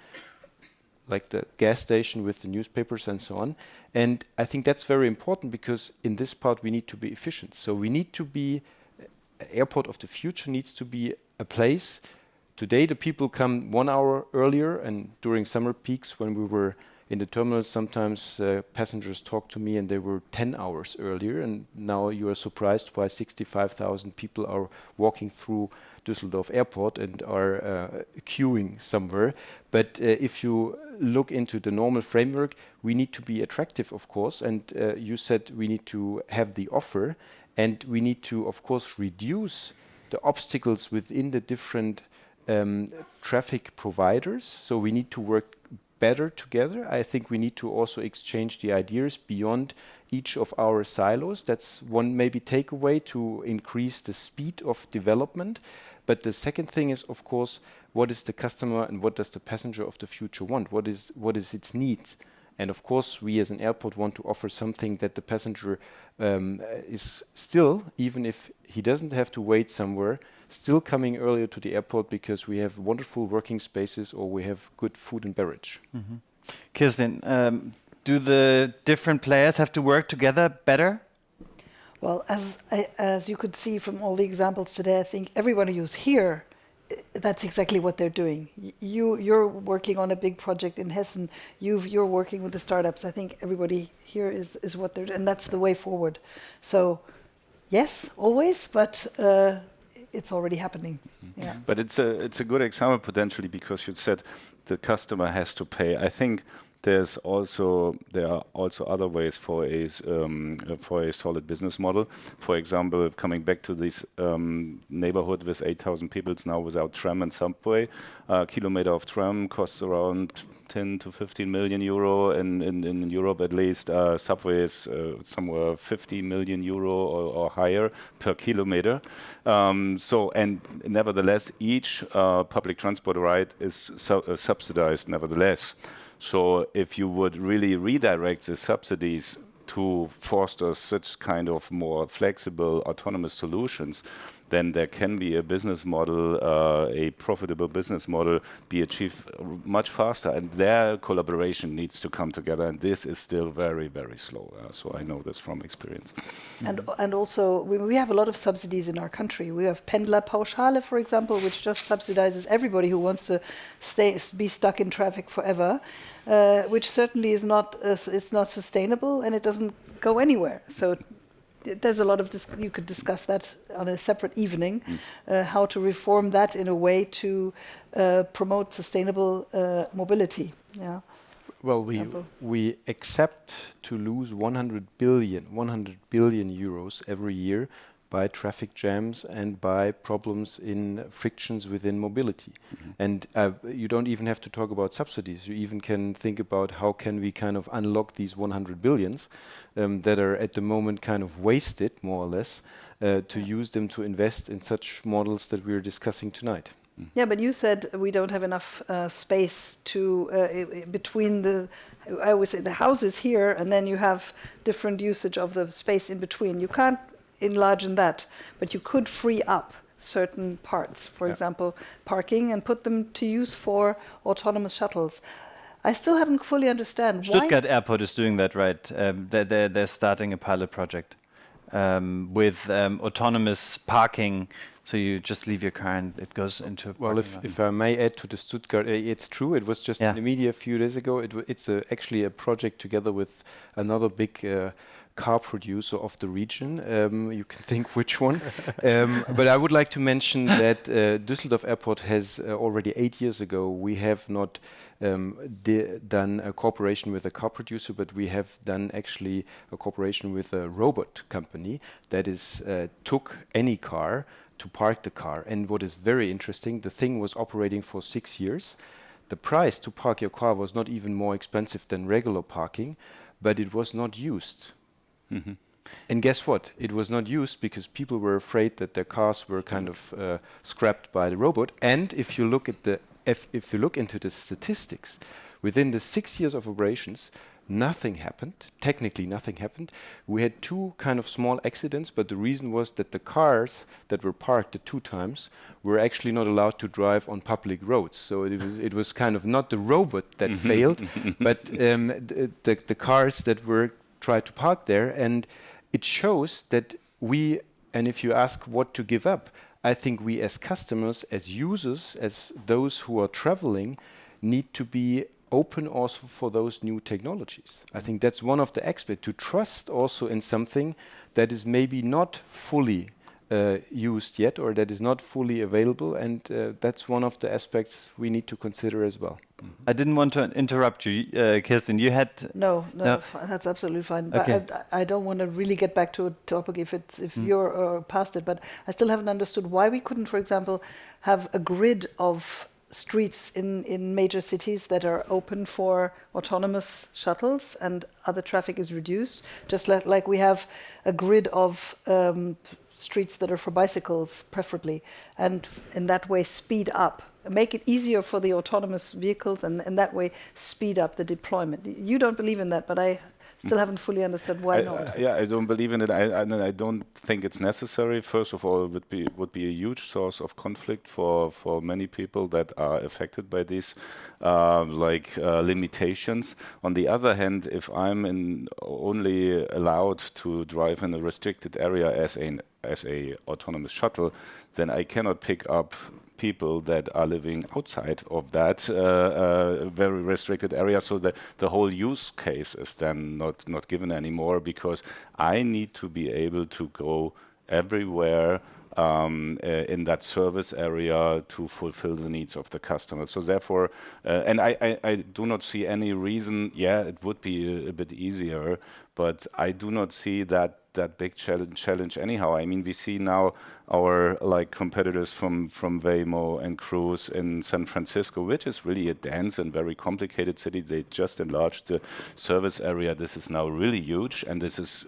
like the gas station with the newspapers and so on. And I think that's very important, because in this part we need to be efficient. So we need to be, airport of the future needs to be a place. Today the people come 1 hour earlier, and during summer peaks when we were in the terminals, sometimes passengers talk to me and they were 10 hours earlier, and now you are surprised why 65,000 people are walking through Düsseldorf Airport and are queuing somewhere. But if you look into the normal framework, we need to be attractive, of course, and you said we need to have the offer, and we need to, of course, reduce the obstacles within the different traffic providers. So we need to work better together. I think we need to also exchange the ideas beyond each of our silos. That's one maybe takeaway to increase the speed of development. But the second thing is, of course, what is the customer and what does the passenger of the future want? What is its needs? And of course, we as an airport want to offer something that the passenger is still, even if he doesn't have to wait somewhere, still coming earlier to the airport because we have wonderful working spaces or we have good food and beverage. Mm-hmm. Kirsten, do the different players have to work together better? Well, as you could see from all the examples today, I think everybody who's here, that's exactly what they're doing. You're working on a big project in Hessen. You're working with the startups. I think everybody here is what they're doing, and that's the way forward. So, yes, always, but it's already happening. Mm-hmm. Yeah. But it's a good example potentially, because you said the customer has to pay. I think there are also other ways for a solid business model. For example, coming back to this neighborhood with 8,000 people now without tram and subway, a kilometer of tram costs around 10 to 15 million euro, and in Europe at least, subway is somewhere 50 million euro or higher per kilometer. And nevertheless, each public transport ride is subsidized nevertheless. So if you would really redirect the subsidies to foster such kind of more flexible autonomous solutions, then there can be a business model, a profitable business model, be achieved much faster. And their collaboration needs to come together, and this is still very, very slow. So I know this from experience. And also, we have a lot of subsidies in our country. We have Pendlerpauschale, for example, which just subsidizes everybody who wants to be stuck in traffic forever, which certainly is not it's not sustainable, and it doesn't go anywhere. So there's a lot of you could discuss that on a separate evening, how to reform that in a way to promote sustainable mobility. Yeah. Well, we accept to lose 100 billion euros every year by traffic jams and by problems in frictions within mobility. And you don't even have to talk about subsidies. You even can think about how can we kind of unlock these 100 billions that are at the moment kind of wasted, more or less, to use them to invest in such models that we're discussing tonight. Yeah, but you said we don't have enough space to between the. I always say the houses here, and then you have different usage of the space in between. You can't enlarge in that, but you could free up certain parts, for example, parking, and put them to use for autonomous shuttles. I still haven't fully understand why. Stuttgart Airport is doing that, right? They're starting a pilot project with autonomous parking. So you just leave your car and it goes into. Well, if I may add to the Stuttgart, it's true. It was just in the media a few days ago. It's actually a project together with another big car producer of the region. You can think which one. But I would like to mention that Düsseldorf Airport has already 8 years ago. We have not done a cooperation with a car producer, but we have done actually a cooperation with a robot company that is took any car to park the car. And what is very interesting, the thing was operating for 6 years. The price to park your car was not even more expensive than regular parking, but it was not used. And guess what? It was not used because people were afraid that their cars were kind of scrapped by the robot. And if you look at if you look into the statistics, within the 6 years of operations, nothing happened. Technically, nothing happened. We had 2 kind of small accidents, but the reason was that the cars that were parked the 2 times were actually not allowed to drive on public roads. So it was kind of not the robot that failed, but the cars that were tried to park there. And it shows that and if you ask what to give up, I think we as customers, as users, as those who are traveling, need to be open also for those new technologies. I think that's one of the aspects, to trust also in something that is maybe not fully used yet, or that is not fully available, and that's one of the aspects we need to consider as well. I didn't want to interrupt you, Kirsten. You had no, that's absolutely fine. Okay. But I don't want to really get back to a topic if you're past it. But I still haven't understood why we couldn't, for example, have a grid of streets in major cities that are open for autonomous shuttles and other traffic is reduced, just like we have a grid of streets that are for bicycles, preferably, and in that way speed up, make it easier for the autonomous vehicles, and in that way speed up the deployment. You don't believe in that, but I still haven't fully understood why not. I don't believe in it. I don't think it's necessary. First of all, it would be a huge source of conflict for many people that are affected by these limitations. On the other hand, if I'm only allowed to drive in a restricted area as a autonomous shuttle, then I cannot pick up people that are living outside of that very restricted area, so that the whole use case is then not given anymore, because I need to be able to go everywhere in that service area to fulfill the needs of the customer. So therefore, and I do not see any reason. Yeah, it would be a bit easier, but I do not see that big challenge anyhow. I mean, we see now our competitors from Waymo and Cruise in San Francisco, which is really a dense and very complicated city. They just enlarged the service area. This is now really huge, and this is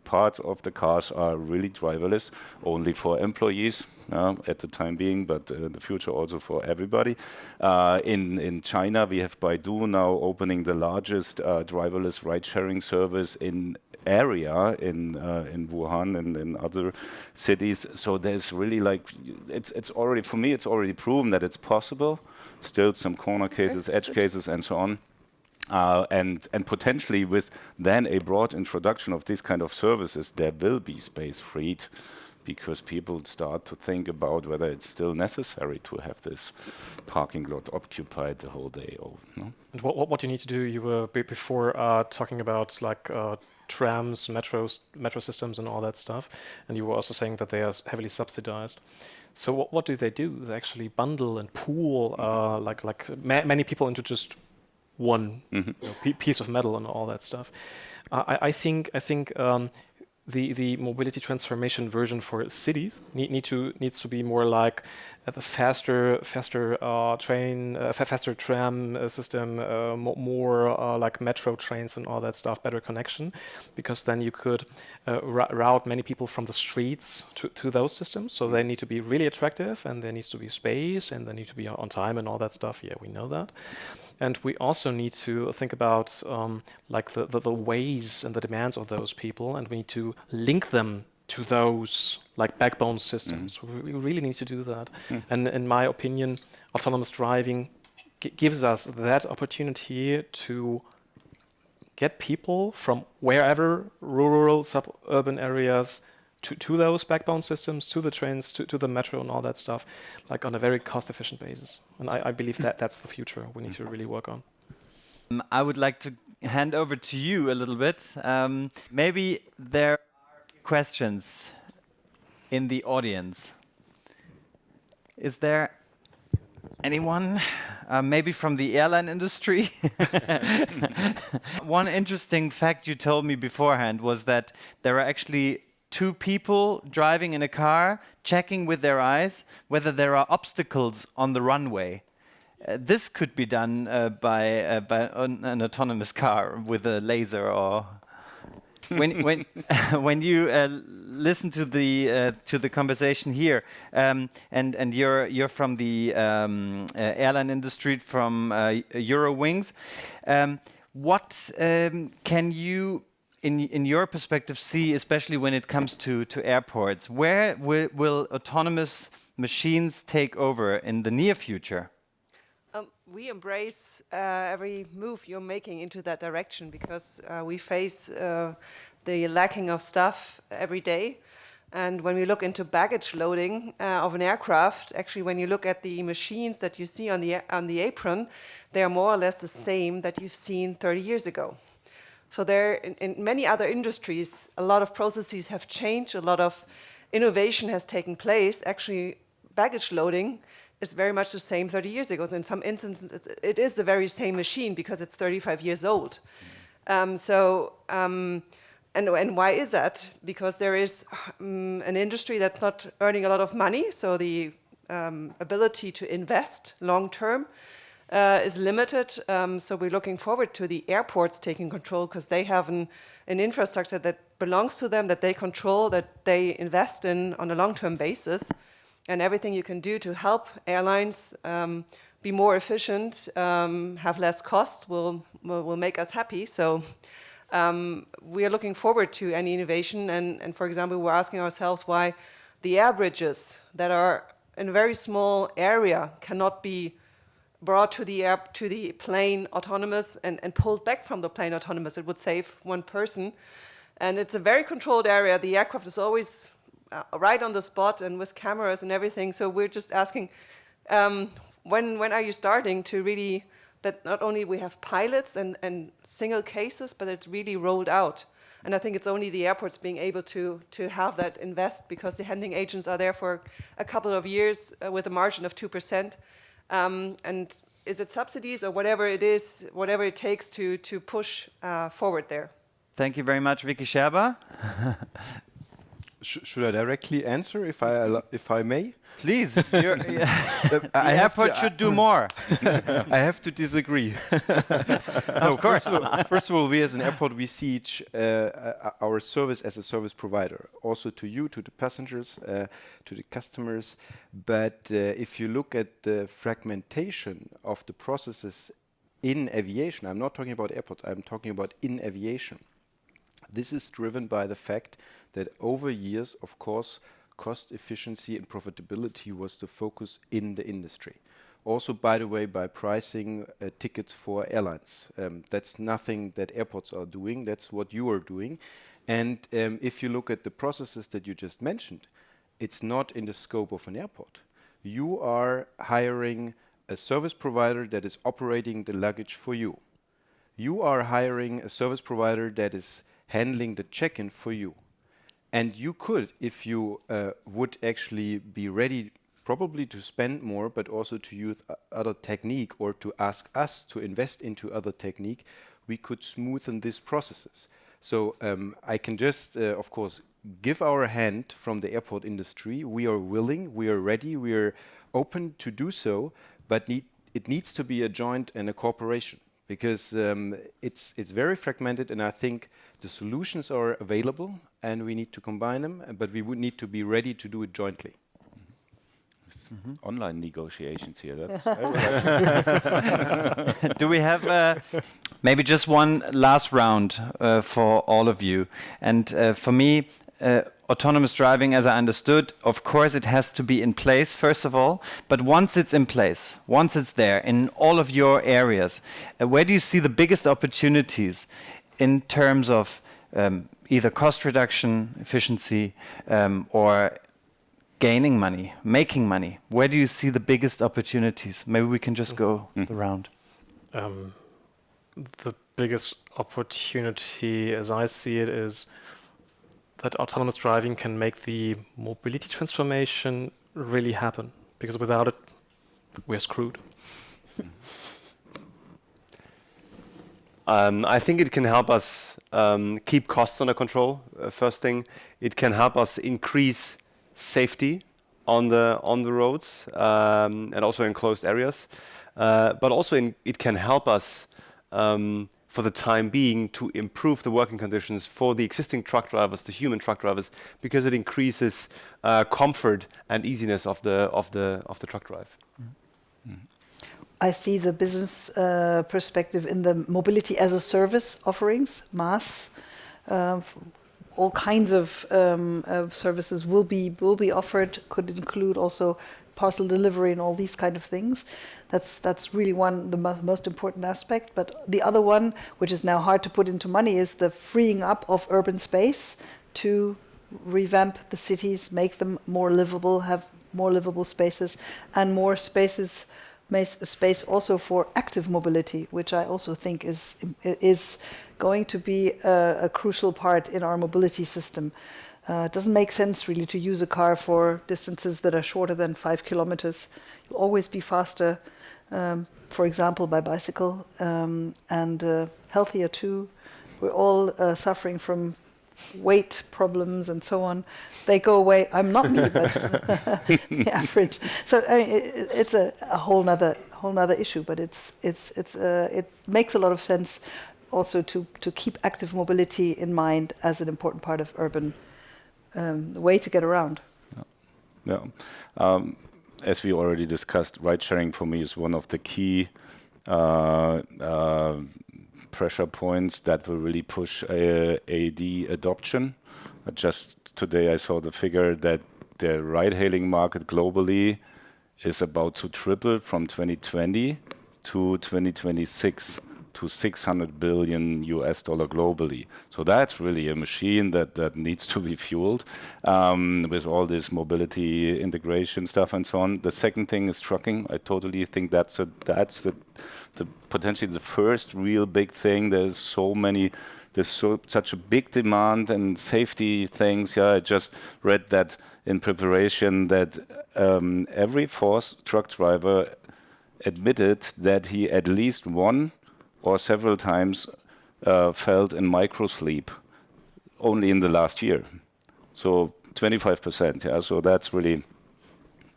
part of the cars are really driverless, only for employees at the time being, but in the future also for everybody. In China, we have Baidu now opening the largest driverless ride-sharing service in area in Wuhan and in other cities. So there's really like it's already, for me, it's already proven that it's possible. Still some corner cases, edge cases, and so on. And potentially with then a broad introduction of these kind of services, there will be space freed, because people start to think about whether it's still necessary to have this parking lot occupied the whole day. Or, no? And what you need to do, you were before talking about like trams, metro systems and all that stuff, and you were also saying that they are heavily subsidized. So what do? They actually bundle and pool many people into just one piece of metal and all that stuff. I think the mobility transformation version for cities needs to be more like the faster tram system, more like metro trains and all that stuff, better connection, because then you could route many people from the streets to those systems. So they need to be really attractive, and there needs to be space, and they need to be on time and all that stuff. Yeah, we know that. And we also need to think about like the ways and the demands of those people, and we need to link them to those like backbone systems. We really need to do that. And in my opinion, autonomous driving gives us that opportunity to get people from wherever, rural, suburban areas, to those backbone systems, to the trains, to the metro and all that stuff, like on a very cost-efficient basis. And I believe that's the future we need to really work on. I would like to hand over to you a little bit. Maybe there are questions in the audience. Is there anyone? Maybe from the airline industry? One interesting fact you told me beforehand was that there are actually 2 people driving in a car, checking with their eyes whether there are obstacles on the runway. This could be done by an autonomous car with a laser, or when you listen to the conversation here, and you're from the airline industry, from Eurowings. What can you, in your perspective, see, especially when it comes to airports? Where will autonomous machines take over in the near future? We embrace every move you're making into that direction, because we face the lacking of stuff every day. And when we look into baggage loading of an aircraft, actually, when you look at the machines that you see on the apron, they are more or less the same that you've seen 30 years ago. So there, in many other industries, a lot of processes have changed, a lot of innovation has taken place. Actually, baggage loading is very much the same 30 years ago. So in some instances, it is the very same machine because it's 35 years old. And why is that? Because there is an industry that's not earning a lot of money, so the ability to invest long-term is limited. So we're looking forward to the airports taking control, because they have an infrastructure that belongs to them, that they control, that they invest in on a long-term basis. And everything you can do to help airlines be more efficient, have less costs, will make us happy. So we are looking forward to any innovation. And for example, we're asking ourselves why the air bridges that are in a very small area cannot be brought to the plane autonomous and pulled back from the plane autonomous. It would save one person. And it's a very controlled area. The aircraft is always right on the spot and with cameras and everything. So we're just asking, when are you starting to really, that not only we have pilots and single cases, but it's really rolled out. And I think it's only the airports being able to have that invest, because the handling agents are there for a couple of years with a margin of 2%. And is it subsidies or whatever it is, whatever it takes to push forward there? Thank you very much, Vicky Scherber. Should I directly answer, if I may? Please, the airport should do more. I have to disagree. Of course. First of all, we as an airport, we see our service as a service provider, also to you, to the passengers, to the customers. But if you look at the fragmentation of the processes in aviation, I'm not talking about airports, I'm talking about in aviation. This is driven by the fact that over years, of course, cost efficiency and profitability was the focus in the industry. Also, by the way, by pricing tickets for airlines. That's nothing that airports are doing, that's what you are doing. And if you look at the processes that you just mentioned, it's not in the scope of an airport. You are hiring a service provider that is operating the luggage for you. You are hiring a service provider that is handling the check-in for you. And you could, if you would actually be ready probably to spend more, but also to use other technique or to ask us to invest into other technique, we could smoothen these processes. So I can just, of course, give our hand from the airport industry. We are willing, we are ready, we are open to do so, but it needs to be a joint and a cooperation because it's very fragmented, and I think the solutions are available and we need to combine them, but we would need to be ready to do it jointly. Online negotiations here. That's Do we have maybe just one last round for all of you? And for me, autonomous driving, as I understood, of course, it has to be in place, first of all. But once it's in place, once it's there in all of your areas, where do you see the biggest opportunities in terms of either cost reduction, efficiency, or gaining money, making money? Where do you see the biggest opportunities? Maybe we can just go around. The biggest opportunity, as I see it, is that autonomous driving can make the mobility transformation really happen. Because without it, we're screwed. I think it can help us keep costs under control. First thing, it can help us increase safety on the roads and also in closed areas. But also it can help us for the time being to improve the working conditions for the existing truck drivers, the human truck drivers, because it increases comfort and easiness of the truck drive. I see the business perspective in the mobility as a service offerings, MaaS. All kinds of services will be offered. Could include also parcel delivery and all these kind of things. That's really the most important aspect. But the other one, which is now hard to put into money, is the freeing up of urban space to revamp the cities, make them more livable, have more livable spaces, and more space also for active mobility, which I also think is going to be a crucial part in our mobility system. It doesn't make sense really to use a car for distances that are shorter than 5 kilometers. You'll always be faster, for example, by bicycle, and healthier too. We're all suffering from weight problems and so on. They go away. I'm not me, but the average. So it's a whole nother issue. But it makes a lot of sense also to keep active mobility in mind as an important part of urban way to get around. Yeah. As we already discussed, ride sharing for me is one of the key pressure points that will really push AD adoption. Just today I saw the figure that the ride-hailing market globally is about to triple from 2020 to 2026 to $600 billion globally. So that's really a machine that needs to be fueled with all this mobility integration stuff and so on. The second thing is trucking. I totally think that's potentially the first real big thing. There's such a big demand and safety things. Yeah, I just read that in preparation that every fourth truck driver admitted that he at least one or several times felt in microsleep only in the last year. So 25%. Yeah, so that's really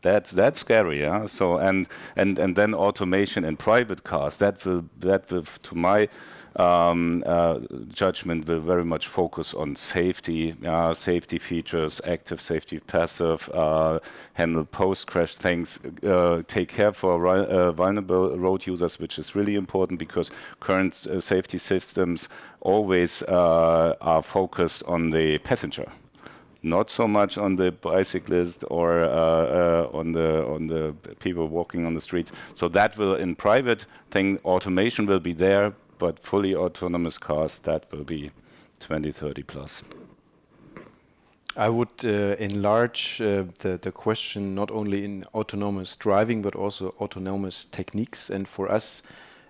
that's scary. Yeah. So and then automation in private cars that will to my judgment will very much focus on safety, safety features, active safety, passive, handle post-crash things, take care for vulnerable road users, which is really important because current safety systems always are focused on the passenger, not so much on the bicyclist or on the people walking on the streets. So that will, in private thing, automation will be there, but fully autonomous cars, that will be 2030 plus. I would enlarge the question not only in autonomous driving, but also autonomous techniques. And for us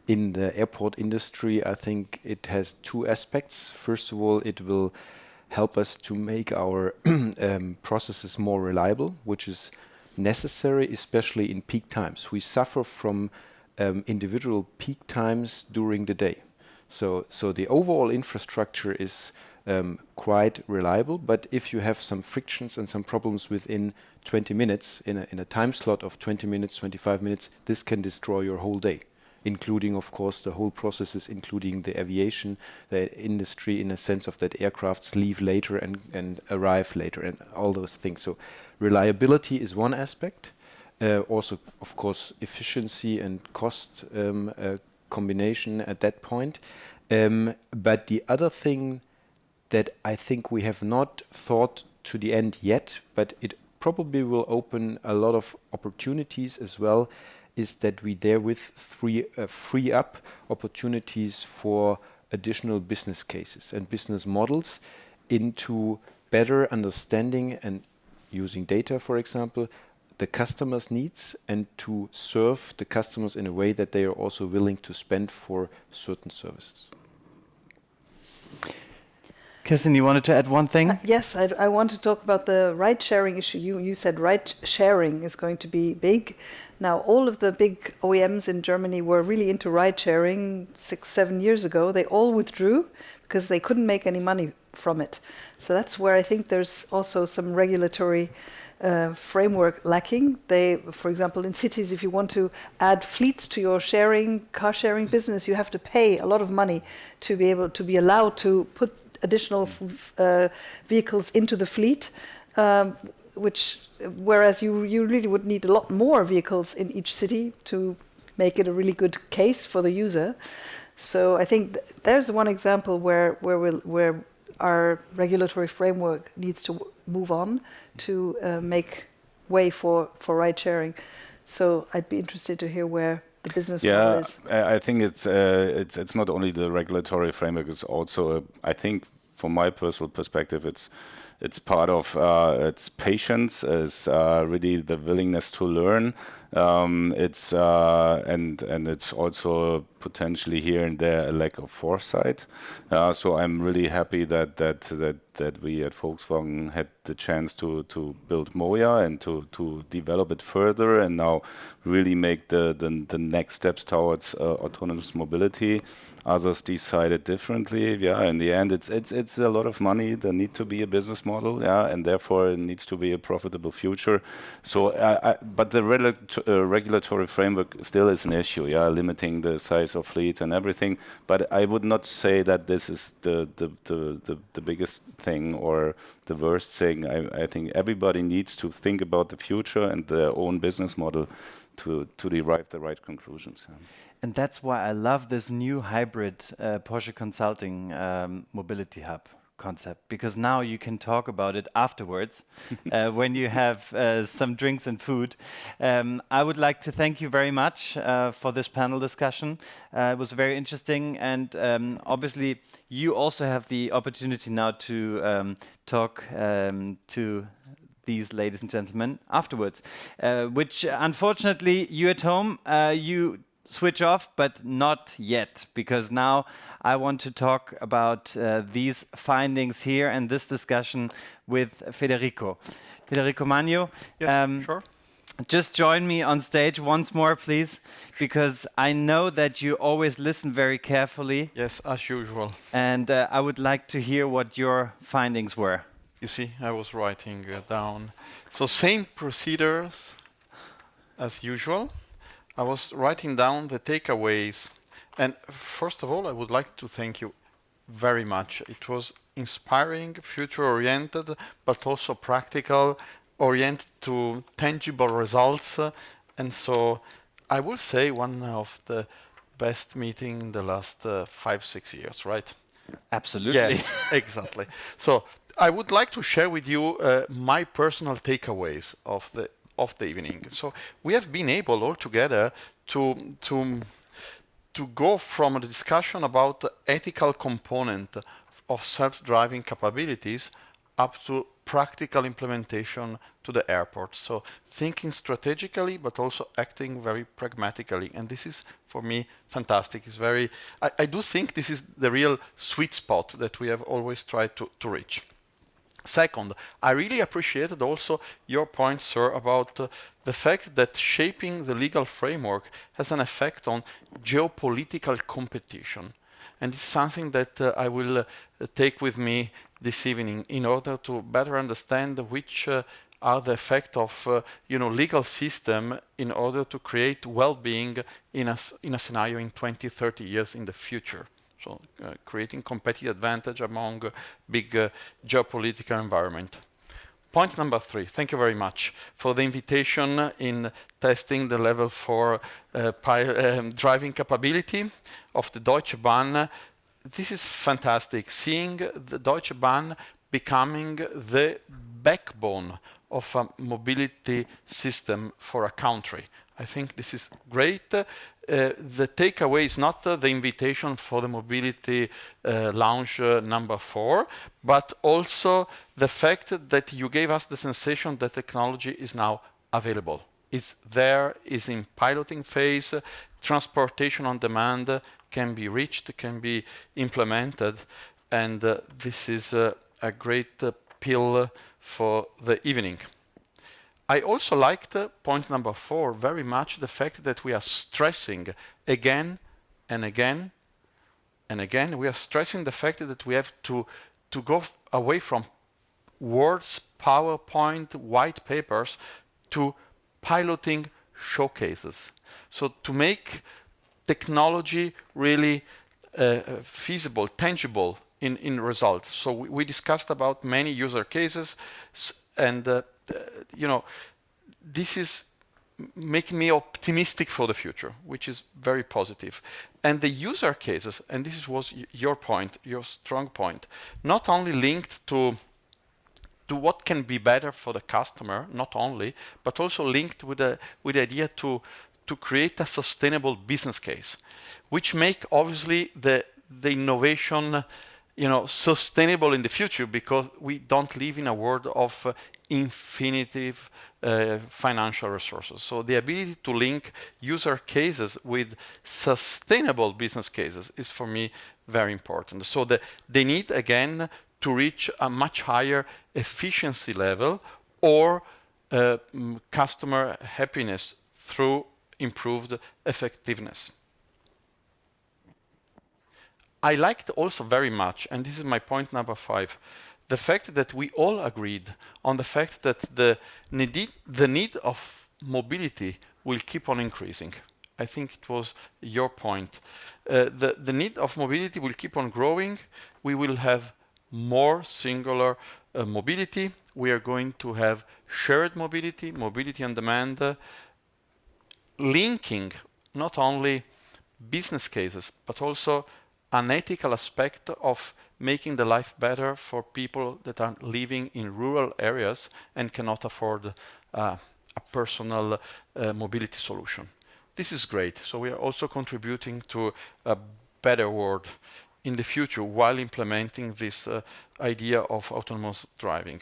in the airport industry, I think it has two aspects. First of all, it will help us to make our processes more reliable, which is necessary, especially in peak times. We suffer from individual peak times during the day. So the overall infrastructure is quite reliable, but if you have some frictions and some problems within 20 minutes, in a time slot of 20 minutes, 25 minutes, this can destroy your whole day, including, of course, the whole processes, including the aviation, the industry, in a sense of that aircrafts leave later and arrive later and all those things. So reliability is one aspect. Also, of course, efficiency and cost combination at that point. But the other thing that I think we have not thought to the end yet, but it probably will open a lot of opportunities as well, is that we therewith free up opportunities for additional business cases and business models into better understanding and using data, for example, the customer's needs, and to serve the customers in a way that they are also willing to spend for certain services. Kirsten, you wanted to add one thing? Yes, I want to talk about the ride-sharing issue. You said ride-sharing is going to be big. Now, all of the big OEMs in Germany were really into ride-sharing 6-7 years ago. They all withdrew because they couldn't make any money from it. So that's where I think there's also some regulatory framework lacking. For example, in cities, if you want to add fleets to your car sharing business, you have to pay a lot of money to be able to be allowed to put additional vehicles into the fleet, whereas you really would need a lot more vehicles in each city to make it a really good case for the user. So I think there's one example where our regulatory framework needs to move on to make way for ride sharing. So I'd be interested to hear where the business model is. I think it's not only the regulatory framework. It's also I think from my personal perspective, it's part of its patience, is really the willingness to learn. It's and it's also potentially here and there a lack of foresight. So I'm really happy that we at Volkswagen had the chance to build Moja and to develop it further, and now really make the next steps towards autonomous mobility. Others decided differently. In the end, it's a lot of money. There need to be a business model, and therefore it needs to be a profitable future. So, but the regulatory framework still is an issue, limiting the size of fleets and everything. But I would not say that this is the biggest thing or the worst thing. I think everybody needs to think about the future and their own business model to derive the right conclusions. And that's why I love this new hybrid Porsche Consulting mobility hub concept, because now you can talk about it afterwards when you have some drinks and food. I would like to thank you very much for this panel discussion. It was very interesting, and obviously you also have the opportunity now to talk to these ladies and gentlemen afterwards, which unfortunately you at home, you switch off, but not yet, because now I want to talk about these findings here and this discussion with Federico Magno. Yes, sure. Just join me on stage once more, please, because I know that you always listen very carefully. Yes, as usual. And I would like to hear what your findings were. You see, I was writing down. So same procedures as usual. I was writing down the takeaways, And first of all, I would like to thank you very much. It was inspiring, future-oriented, but also practical, oriented to tangible results. And so I will say one of the best meeting in the last 5-6 years, right? Absolutely. Yes, exactly. So I would like to share with you my personal takeaways of the evening. So we have been able all together to go from a discussion about the ethical component of self-driving capabilities up to practical implementation to the airport. So thinking strategically, but also acting very pragmatically. And this is, for me, fantastic. It's very, I do think this is the real sweet spot that we have always tried to reach. Second, I really appreciated also your point, sir, about the fact that shaping the legal framework has an effect on geopolitical competition. And it's something that I will take with me this evening in order to better understand which are the effect of legal system in order to create well-being in a scenario in 20, 30 years in the future. So creating competitive advantage among big geopolitical environment. Point number 3, thank you very much for the invitation in testing the level 4 driving capability of the Deutsche Bahn. This is fantastic, seeing the Deutsche Bahn becoming the backbone of a mobility system for a country. I think this is great. The takeaway is not the invitation for the mobility launch number 4, but also the fact that you gave us the sensation that technology is now available. It's there, is in piloting phase, transportation on demand can be reached, can be implemented, and this is a great pill for the evening. I also liked point number 4 very much, the fact that we are stressing again and again and again, we are stressing the fact that we have to go away from words, PowerPoint, white papers, to piloting showcases. So to make technology really feasible, tangible in results. So we discussed about many user cases, and this is making me optimistic for the future, which is very positive. And the user cases, and this was your point, your strong point, not only linked to what can be better for the customer, not only, but also linked with the idea to create a sustainable business case, which make obviously the innovation sustainable in the future, because we don't live in a world of infinitive financial resources. So the ability to link user cases with sustainable business cases is, for me, very important. So they need, again, to reach a much higher efficiency level or customer happiness through improved effectiveness. I liked also very much, and this is my point number 5, the fact that we all agreed on the fact that the need of mobility will keep on increasing. I think it was your point. The need of mobility will keep on growing. We will have more singular mobility. We are going to have shared mobility, mobility on demand, linking not only business cases, but also an ethical aspect of making the life better for people that are living in rural areas and cannot afford a personal mobility solution. This is great. So we are also contributing to a better world in the future while implementing this idea of autonomous driving.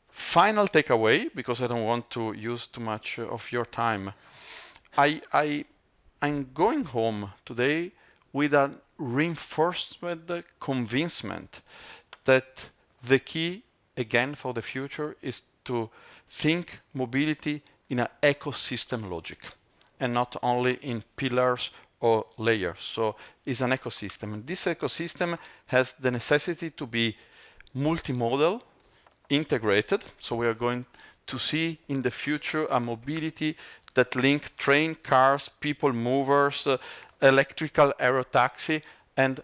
Final takeaway, because I don't want to use too much of your time. I'm going home today with a reinforcement convincement that the key, again, for the future is to think mobility in an ecosystem logic and not only in pillars or layers. So it's an ecosystem. And this ecosystem has the necessity to be multimodal, integrated. So we are going to see in the future a mobility that link train, cars, people movers, electrical aero taxi, and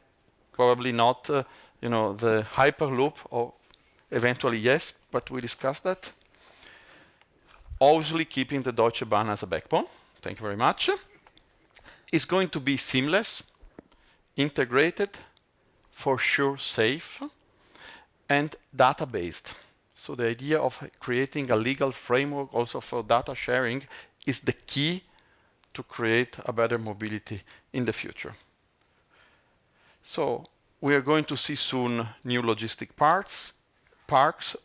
probably not, the Hyperloop, or eventually yes, but we discussed that. Obviously keeping the Deutsche Bahn as a backbone. Thank you very much. It's going to be seamless, integrated, for sure safe, and data-based. So the idea of creating a legal framework also for data sharing is the key to create a better mobility in the future. So we are going to see soon new logistic parks,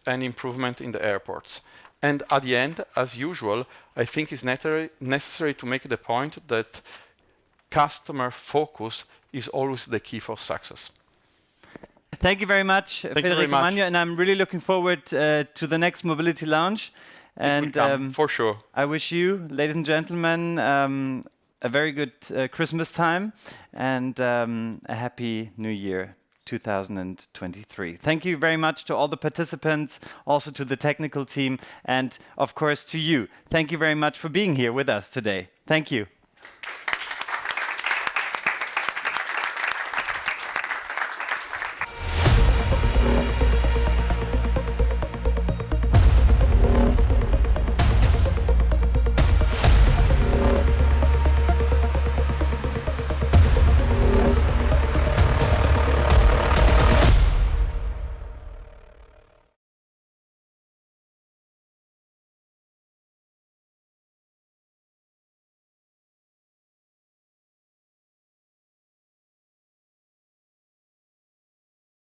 and improvement in the airports. And at the end, as usual, I think it's necessary to make the point that customer focus is always the key for success. Thank you very much, Federico Magno, and I'm really looking forward to the next Mobility Lounge. And for sure. I wish you, ladies and gentlemen, a very good Christmas time and a happy New Year 2023. Thank you very much to all the participants, also to the technical team, and of course to you. Thank you very much for being here with us today. Thank you.